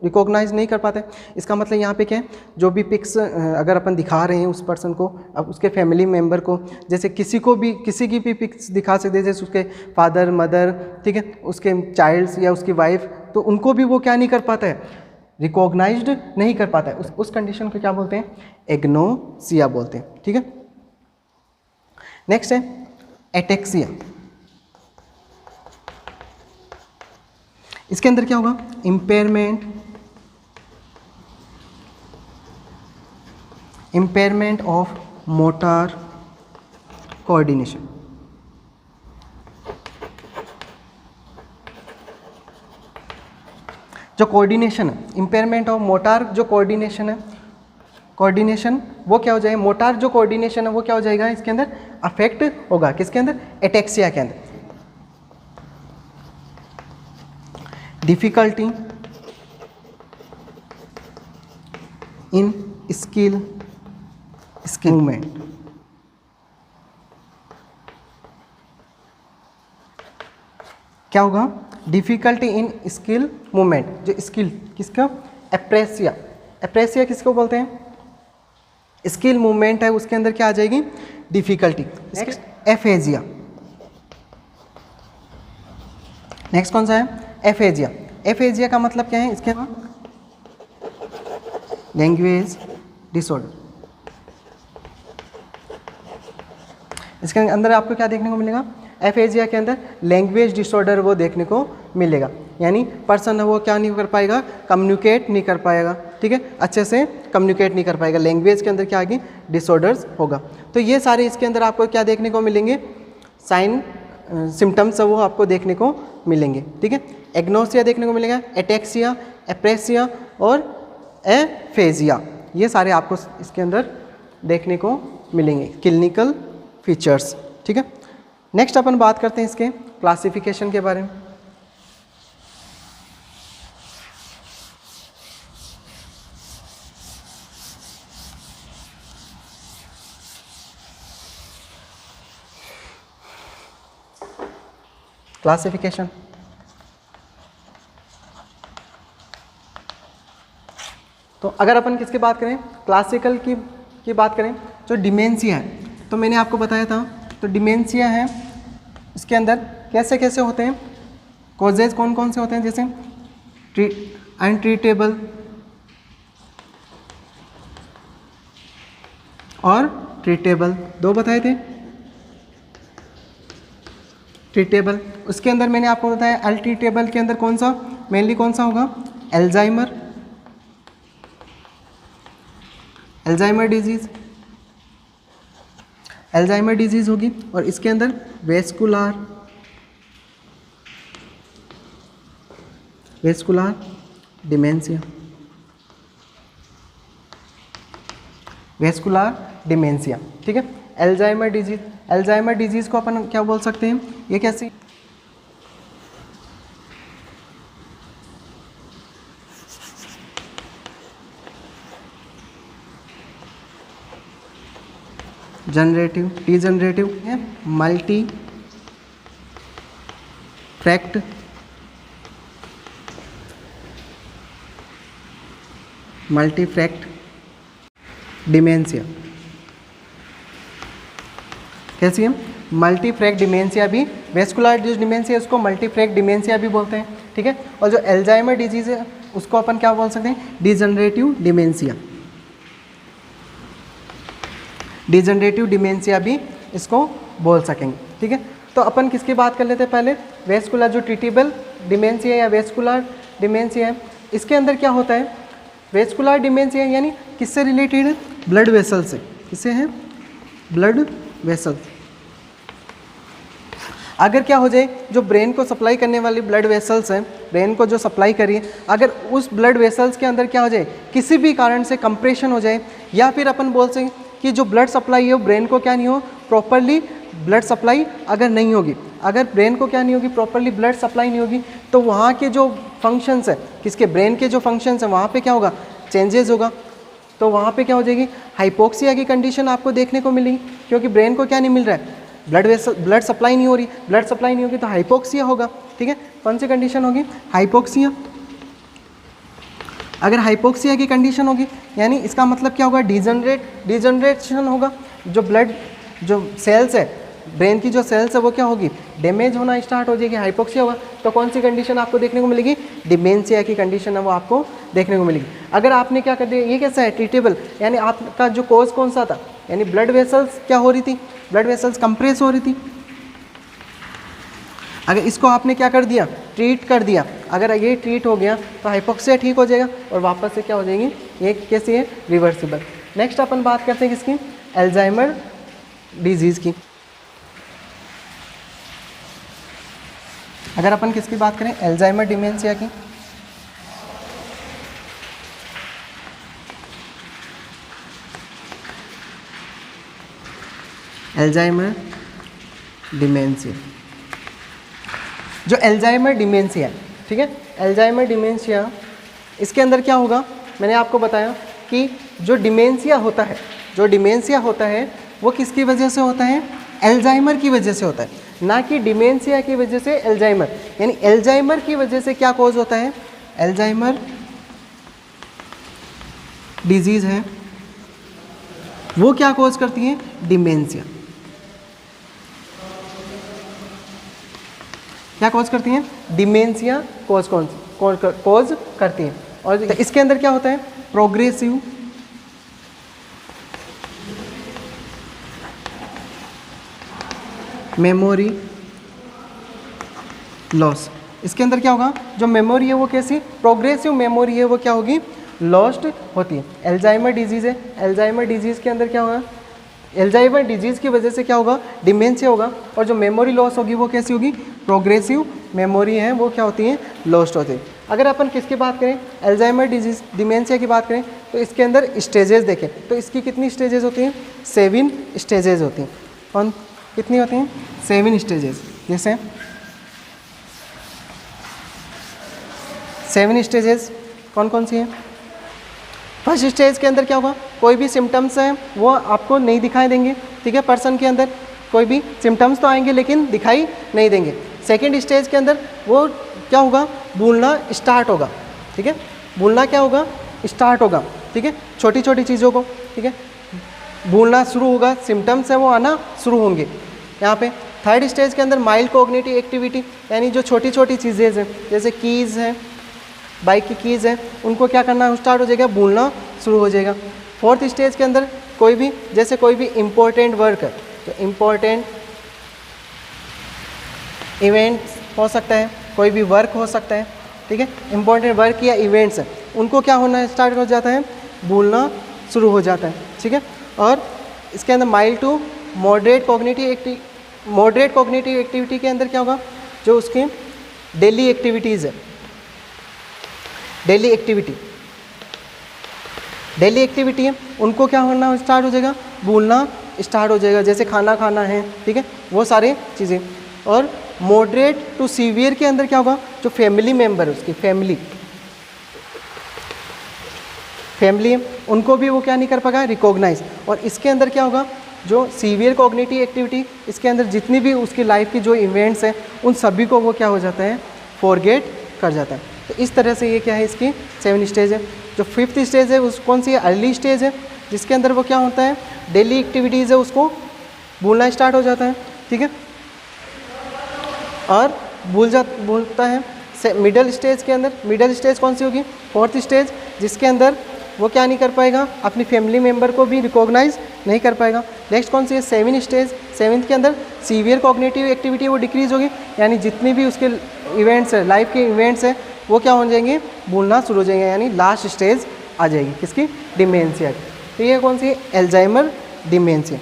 [SPEAKER 1] रिकॉग्नाइज नहीं कर पाते, इसका मतलब यहाँ पे क्या है, जो भी पिक्स अगर अपन दिखा रहे हैं उस पर्सन को, अब उसके फैमिली मेम्बर को, जैसे किसी की भी पिक्स दिखा सकते हैं, जैसे उसके फादर मदर, ठीक है, उसके चाइल्ड्स या उसकी वाइफ, तो उनको भी वो क्या नहीं कर पाता है, रिकॉग्नाइज्ड नहीं कर पाता है, उस कंडीशन को क्या बोलते हैं, एग्नोसिया बोलते हैं, ठीक है। नेक्स्ट है एटेक्सिया। इसके अंदर क्या होगा, इम्पेयरमेंट ऑफ मोटर कोऑर्डिनेशन। जो कोऑर्डिनेशन है, इम्पेयरमेंट ऑफ मोटर जो कोऑर्डिनेशन है, कोऑर्डिनेशन वो क्या हो जाएगा, मोटर जो कोऑर्डिनेशन है वो क्या हो जाएगा, इसके अंदर अफेक्ट होगा, किसके अंदर, एटेक्सिया के अंदर। डिफिकल्टी इन स्किल मूवमेंट, क्या होगा, डिफिकल्टी इन स्किल मूवमेंट, जो स्किल किसका, एप्रेसिया किसको बोलते हैं, स्किल मूवमेंट है, उसके अंदर क्या आ जाएगी, डिफिकल्टी। नेक्स्ट एफेजिया, नेक्स्ट कौन सा है, एफेजिया। एफेजिया का मतलब क्या है, इसके लैंग्वेज डिसऑर्डर। इसके अंदर आपको क्या देखने को मिलेगा, एफेजिया के अंदर लैंग्वेज डिसऑर्डर वो देखने को मिलेगा, यानी पर्सन है वो क्या नहीं कर पाएगा, कम्युनिकेट नहीं कर पाएगा, ठीक है, अच्छे से कम्युनिकेट नहीं कर पाएगा, लैंग्वेज के अंदर क्या आगे डिसऑर्डर्स होगा। तो ये सारे इसके अंदर आपको क्या देखने को मिलेंगे, साइन सिम्टम्स है वो आपको देखने को मिलेंगे, ठीक है। एग्नोसिया देखने को मिलेगा, एटेक्सिया, एप्रेसिया और एफेजिया, ये सारे आपको इसके अंदर देखने को मिलेंगे क्लिनिकल फीचर्स, ठीक है। नेक्स्ट अपन बात करते हैं इसके क्लासिफिकेशन के बारे में। क्लासिफिकेशन, तो अगर अपन किसकी बात करें, क्लासिकल की बात करें, जो डिमेंशिया है, तो मैंने आपको बताया था, तो डिमेंशिया है, इसके अंदर कैसे कैसे होते हैं, कॉजेज कौन कौन से होते हैं, जैसे अनट्रीटेबल और ट्रीटेबल, दो बताए थे, ट्रीटेबल, उसके अंदर मैंने आपको बताया अनट्रीटेबल के अंदर कौन सा, मेनली कौन सा होगा, एल्जाइमर डिजीज़ होगी, और इसके अंदर vascular vascular dementia, vascular dementia, ठीक है। एल्जाइमर डिजीज, एल्जाइमर डिजीज को अपन क्या बोल सकते हैं, ये कैसी, जनरेटिव डिजनरेटिव है, मल्टी फ्रैक्ट डिमेंशिया, कैसी है, मल्टीफ्रैक्ट डिमेंशिया भी, वेस्कुलर डिमेंशिया उसको मल्टीफ्रैक्ट डिमेंशिया भी बोलते हैं, ठीक है। और जो एल्जाइमर डिजीज है उसको अपन क्या बोल सकते हैं, डिजनरेटिव डिमेंशिया, डिजनरेटिव डिमेंशिया भी इसको बोल सकेंगे, ठीक है। तो अपन किसकी बात कर लेते हैं पहले, वेस्कुलर जो ट्रीटेबल डिमेंशिया या वेस्कुलर डिमेंशिया है, इसके अंदर क्या होता है, वेस्कुलर डिमेंशिया यानी किससे रिलेटेड है, ब्लड वेसल से, किससे है, ब्लड वेसल। अगर क्या हो जाए, जो ब्रेन को सप्लाई करने वाली ब्लड वेसल्स हैं, ब्रेन को जो सप्लाई करिए, अगर उस ब्लड वेसल्स के अंदर क्या हो जाए, किसी भी कारण से कंप्रेशन हो जाए, या फिर अपन बोल सकें कि जो ब्लड सप्लाई है वो ब्रेन को क्या नहीं हो, प्रॉपरली ब्लड सप्लाई अगर नहीं होगी, अगर ब्रेन को क्या नहीं होगी, प्रॉपरली ब्लड सप्लाई नहीं होगी, तो वहाँ के जो फंक्शंस है, किसके, ब्रेन के जो फंक्शंस हैं, वहाँ पे क्या होगा, चेंजेस होगा। तो वहाँ पे क्या हो जाएगी, हाइपोक्सिया की कंडीशन आपको देखने को मिलेगी, क्योंकि ब्रेन को क्या नहीं मिल रहा है, ब्लड सप्लाई नहीं हो रही, ब्लड सप्लाई नहीं होगी तो हाइपोक्सिया होगा, ठीक है। कौन सी कंडीशन होगी, हाइपोक्सिया। अगर हाइपोक्सिया की कंडीशन होगी यानी इसका मतलब क्या होगा, डिजनरेशन होगा, जो ब्लड जो सेल्स है, ब्रेन की जो सेल्स है वो क्या होगी, डैमेज होना स्टार्ट हो जाएगी, हाइपोक्सिया होगा। तो कौन सी कंडीशन आपको देखने को मिलेगी, डिमेंशिया की कंडीशन है वो आपको देखने को मिलेगी। अगर आपने क्या कर दिया, ये कैसा है, ट्रीटेबल, यानी आपका जो कोज कौन सा था, यानी ब्लड वेसल्स क्या हो रही थी, ब्लड वेसल्स कंप्रेस हो रही थी, अगर इसको आपने क्या कर दिया, ट्रीट कर दिया, अगर ये ट्रीट हो गया तो हाइपोक्सिया ठीक हो जाएगा और वापस से क्या हो जाएगी, ये कैसी है, रिवर्सिबल। नेक्स्ट अपन बात करते हैं किसकी, एल्जाइमर डिजीज़ की। अगर अपन किसकी बात करें, एल्जाइमर डिमेंशिया की, एल्जाइमर डिमेंशिया, जो एल्जाइमर डिमेंशिया, ठीक है, एल्जाइमर डिमेंशिया, इसके अंदर क्या होगा, मैंने आपको बताया कि जो डिमेंशिया होता है, जो डिमेंशिया होता है वो किसकी वजह से होता है, एल्जाइमर की वजह से होता है, ना कि डिमेंशिया की वजह से एल्जाइमर। यानी एल्जाइमर की वजह से क्या कॉज होता है, एल्जाइमर डिजीज़ है वो क्या कॉज करती है, डिमेंशिया। क्या कॉज करती हैं, डिमेंशिया कॉज करती हैं। और इसके अंदर क्या होता है, प्रोग्रेसिव मेमोरी लॉस। इसके अंदर क्या होगा, जो मेमोरी है वो कैसी, प्रोग्रेसिव मेमोरी है वो क्या होगी, लॉस्ट होती है। एल्जाइमर डिजीज़ है, एल्जाइमर डिजीज़ के अंदर क्या होगा, एल्जाइमर डिजीज़ की वजह से क्या होगा, डिमेंशिया होगा, और जो मेमोरी लॉस होगी वो कैसी होगी, प्रोग्रेसिव मेमोरी है वो क्या होती है, लॉस्ट होती है। अगर अपन किसकी बात करें, एल्जाइमर डिजीज़ डिमेंशिया की बात करें, तो इसके अंदर स्टेजेस देखें तो इसकी कितनी स्टेजेस होती हैं, 7 स्टेजेस होती हैं। कौन कितनी होती हैं, 7 स्टेजेस। जैसे 7 स्टेजेस कौन कौन सी हैं, फर्स्ट स्टेज के अंदर क्या होगा, कोई भी सिम्टम्स हैं वो आपको नहीं दिखाई देंगे, ठीक है, पर्सन के अंदर कोई भी सिम्टम्स तो आएंगे लेकिन दिखाई नहीं देंगे। सेकेंड स्टेज के अंदर वो क्या होगा, भूलना स्टार्ट होगा, ठीक है, भूलना क्या होगा, स्टार्ट होगा, ठीक है, छोटी छोटी चीज़ों को, ठीक है, भूलना शुरू होगा, सिम्टम्स हैं वो आना शुरू होंगे यहाँ पे। थर्ड स्टेज के अंदर माइल्ड कोग्निटिव एक्टिविटी, यानी जो छोटी छोटी चीज़ें हैं जैसे कीज़ हैं, बाइक की कीज़ है, उनको क्या करना स्टार्ट हो जाएगा, भूलना शुरू हो जाएगा। फोर्थ स्टेज के अंदर कोई भी जैसे कोई भी इम्पोर्टेंट वर्क है, तो इम्पोर्टेंट इवेंट्स हो सकता है, कोई भी वर्क हो सकता है, ठीक है, इम्पोर्टेंट वर्क या इवेंट्स हैं उनको क्या होना स्टार्ट हो जाता है, भूलना शुरू हो जाता है, ठीक है। और इसके अंदर mild to moderate cognitive activity के अंदर क्या होगा, जो उसकी डेली एक्टिविटीज़ है, डेली एक्टिविटी है, उनको क्या होना स्टार्ट हो जाएगा, भूलना स्टार्ट हो जाएगा, जैसे खाना खाना है, ठीक है, वो सारी चीज़ें। और मॉडरेट टू सीवियर के अंदर क्या होगा, जो फैमिली मेम्बर है उसकी फैमिली है, उनको भी वो क्या नहीं कर पाएगा, रिकॉग्नाइज। और इसके अंदर क्या होगा, जो सीवियर कॉग्निटिव एक्टिविटी, इसके अंदर जितनी भी उसकी लाइफ की जो इवेंट्स हैं उन सभी को वो क्या हो जाता है, फॉरगेट कर जाता है। तो इस तरह से ये क्या है, इसकी 7 स्टेज है। जो 5th स्टेज है उस कौन सी है, अर्ली स्टेज है, जिसके अंदर वो क्या होता है, डेली एक्टिविटीज़ है उसको भूलना स्टार्ट हो जाता है, ठीक है, और भूलता है। मिडल स्टेज के अंदर, मिडल स्टेज कौन सी होगी, 4th स्टेज, जिसके अंदर वो क्या नहीं कर पाएगा, अपनी फैमिली मेम्बर को भी रिकॉग्नाइज नहीं कर पाएगा। नेक्स्ट कौन सी है, 7th स्टेज, 7th के अंदर सीवियर कॉग्निटिव एक्टिविटी वो डिक्रीज होगी, यानी जितनी भी उसके इवेंट्स है, लाइफ के इवेंट्स है, वो क्या हो जाएंगे, भूलना शुरू हो जाएंगे, यानी लास्ट स्टेज आ जाएगी किसकी, डिमेंशिया की। तो ये कौन सी है, एल्जाइमर डिमेंशिया।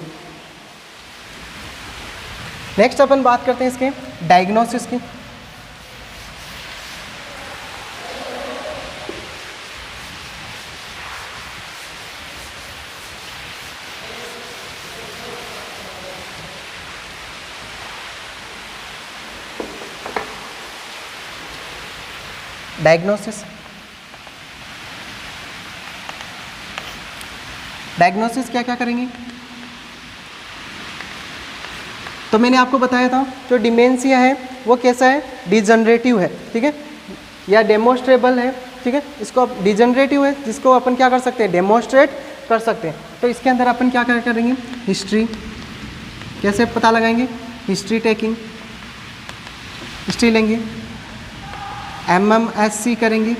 [SPEAKER 1] नेक्स्ट अपन बात करते हैं इसके डायग्नोसिस की। डायग्नोसिस क्या क्या करेंगे, तो मैंने आपको बताया था जो डिमेंशिया है वो कैसा है, डिजनरेटिव है, ठीक है, या डेमोस्ट्रेबल है, ठीक है, इसको आप डिजनरेटिव है जिसको अपन क्या कर सकते हैं, डेमोस्ट्रेट कर सकते हैं। तो इसके अंदर अपन क्या करेंगे, हिस्ट्री कैसे पता लगाएंगे, हिस्ट्री टेकिंग, हिस्ट्री लेंगे, MMSC करेंगे,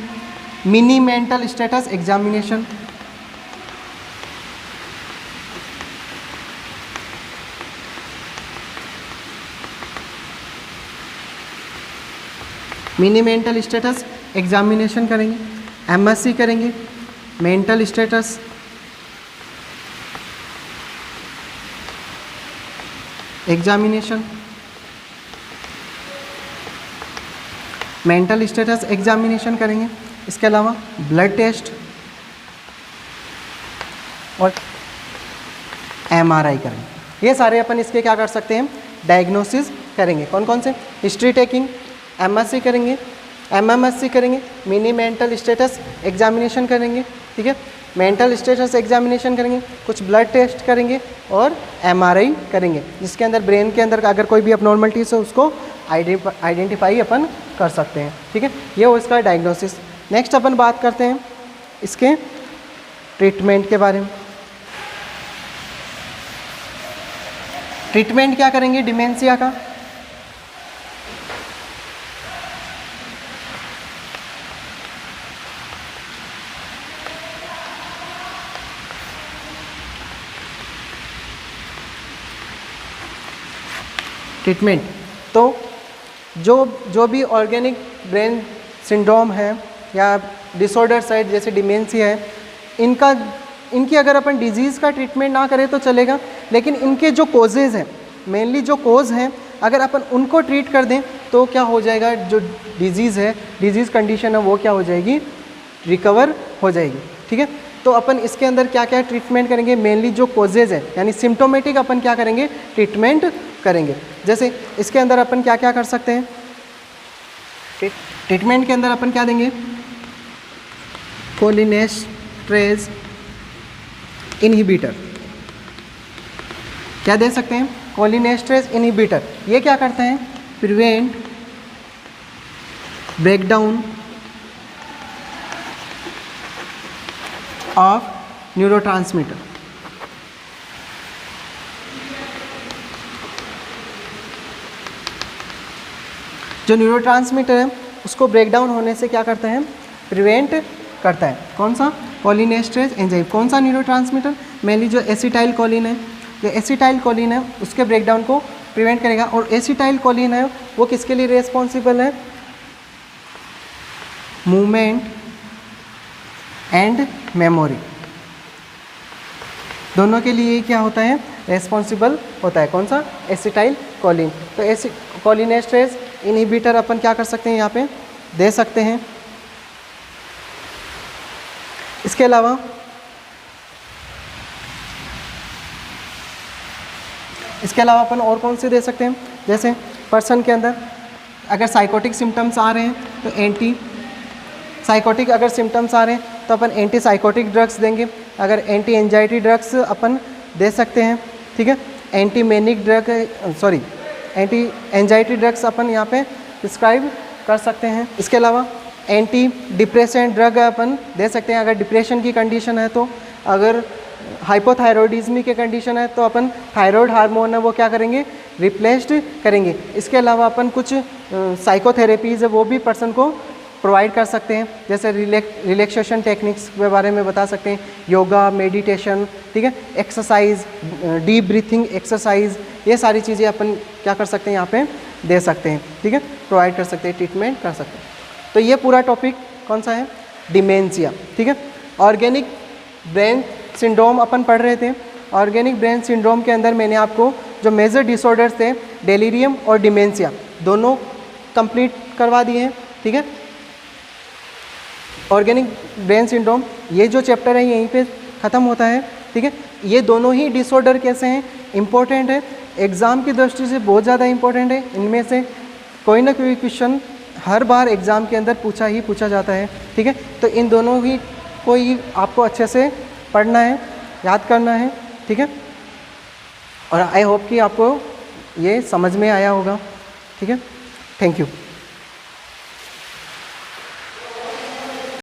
[SPEAKER 1] mini mental status examination, mini mental status examination करेंगे, MSC करेंगे, mental status examination, mental status examination करेंगे। इसके अलावा ब्लड टेस्ट और MRI करेंगे। ये सारे अपन इसके क्या कर सकते हैं, डायग्नोसिस करेंगे। कौन कौन से, हिस्ट्री टेकिंग, MSC करेंगे, MMSC करेंगे, मिनी मेंटल स्टेटस एग्जामिनेशन करेंगे, ठीक है, मेंटल स्टेटस एग्जामिनेशन करेंगे, कुछ ब्लड टेस्ट करेंगे और MRI करेंगे, जिसके अंदर ब्रेन के अंदर अगर कोई भी अबनॉर्मलिटीज हो उसको आइडेंटिफाई अपन कर सकते हैं, ठीक है। ये हो इसका डायग्नोसिस। नेक्स्ट अपन बात करते हैं इसके ट्रीटमेंट के बारे में। ट्रीटमेंट क्या करेंगे डिमेंशिया का, ट्रीटमेंट तो जो भी ऑर्गेनिक ब्रेन सिंड्रोम है या डिसऑर्डर्स है जैसे डिमेंशिया है, इनकी अगर अपन डिजीज़ का ट्रीटमेंट ना करें तो चलेगा, लेकिन इनके जो कोजेज़ हैं, मेनली जो कोज हैं, अगर अपन उनको ट्रीट कर दें तो क्या हो जाएगा, जो डिजीज़ है, डिजीज़ कंडीशन है वो क्या हो जाएगी, रिकवर हो जाएगी, ठीक है। तो अपन इसके अंदर क्या क्या ट्रीटमेंट करेंगे, मेनली जो कोजेज़ है यानी सिम्टोमेटिक अपन क्या करेंगे, ट्रीटमेंट करेंगे। जैसे इसके अंदर अपन क्या क्या कर सकते हैं, ट्रीटमेंट के अंदर अपन क्या देंगे, कोलिनेस्ट्रेज इनहिबिटर, क्या दे सकते हैं, कोलिनेस्ट्रेज इनहिबिटर। ये क्या करते हैं, प्रिवेंट ब्रेकडाउन ऑफ न्यूरोट्रांसमीटर। जो न्यूरोट्रांसमीटर है उसको ब्रेकडाउन होने से क्या करते हैं, प्रिवेंट करता है। कौन सा, कोलिनेस्ट्रेज एंजाइम। कौन सा न्यूरोट्रांसमीटर, मेनली जो एसिटाइल कोलिन है, जो एसिटाइल कोलिन है उसके ब्रेकडाउन को प्रिवेंट करेगा। और एसिटाइल कोलिन है वो किसके लिए रेस्पॉन्सिबल है, मूवमेंट एंड मेमोरी, दोनों के लिए क्या होता है, रेस्पॉन्सिबल होता है। कौन सा, एसिटाइल कोलिन। तो कोलिनेस्ट्रेज इनहिबिटर अपन क्या कर सकते हैं, यहाँ पे दे सकते हैं। इसके अलावा अपन और कौन से दे सकते हैं, जैसे पर्सन के अंदर अगर साइकोटिक सिम्टम्स आ रहे हैं तो एंटी साइकोटिक अगर सिम्टम्स आ रहे हैं तो अपन एंटी साइकोटिक ड्रग्स देंगे। अगर एंटी एंजाइटी ड्रग्स अपन दे सकते हैं, ठीक है। Antimanic drug anti anxiety drugs अपन यहाँ पे प्रिस्क्राइब कर सकते हैं। इसके अलावा एंटी डिप्रेसेंट ड्रग अपन दे सकते हैं अगर डिप्रेशन की कंडीशन है तो। अगर हाइपोथायरॉयडिज्म की कंडीशन है तो अपन थायराइड हार्मोन है वो क्या करेंगे, रिप्लेस्ड करेंगे। इसके अलावा अपन कुछ साइकोथेरेपीज़ है वो भी पर्सन को प्रोवाइड कर सकते हैं, जैसे रिलैक्सेशन टेक्निक्स के बारे में बता सकते हैं, योगा, मेडिटेशन, ठीक है, एक्सरसाइज, डीप ब्रीथिंग एक्सरसाइज, ये सारी चीज़ें अपन क्या कर सकते हैं यहाँ पे दे सकते हैं, ठीक है, प्रोवाइड कर सकते हैं, ट्रीटमेंट कर सकते हैं। तो ये पूरा टॉपिक कौन सा है, डिमेंशिया, ठीक है। ऑर्गेनिक ब्रेन सिंड्रोम अपन पढ़ रहे थे। ऑर्गेनिक ब्रेन सिंड्रोम के अंदर मैंने आपको जो मेजर डिसऑर्डर्स थे, डेलीरियम और डिमेंशिया, दोनों कंप्लीट करवा दिए हैं, ठीक है। ऑर्गेनिक ब्रेन सिंड्रोम ये जो चैप्टर है यहीं पे ख़त्म होता है, ठीक है। ये दोनों ही डिसऑर्डर कैसे हैं, इम्पोर्टेंट है, एग्ज़ाम की दृष्टि से बहुत ज़्यादा इम्पोर्टेंट है। इनमें से कोई ना कोई क्वेश्चन हर बार एग्ज़ाम के अंदर पूछा जाता है, ठीक है। तो इन दोनों ही को ही आपको अच्छे से पढ़ना है, याद करना है, ठीक है। और आई होप कि आपको ये समझ में आया होगा, ठीक है। Thank you.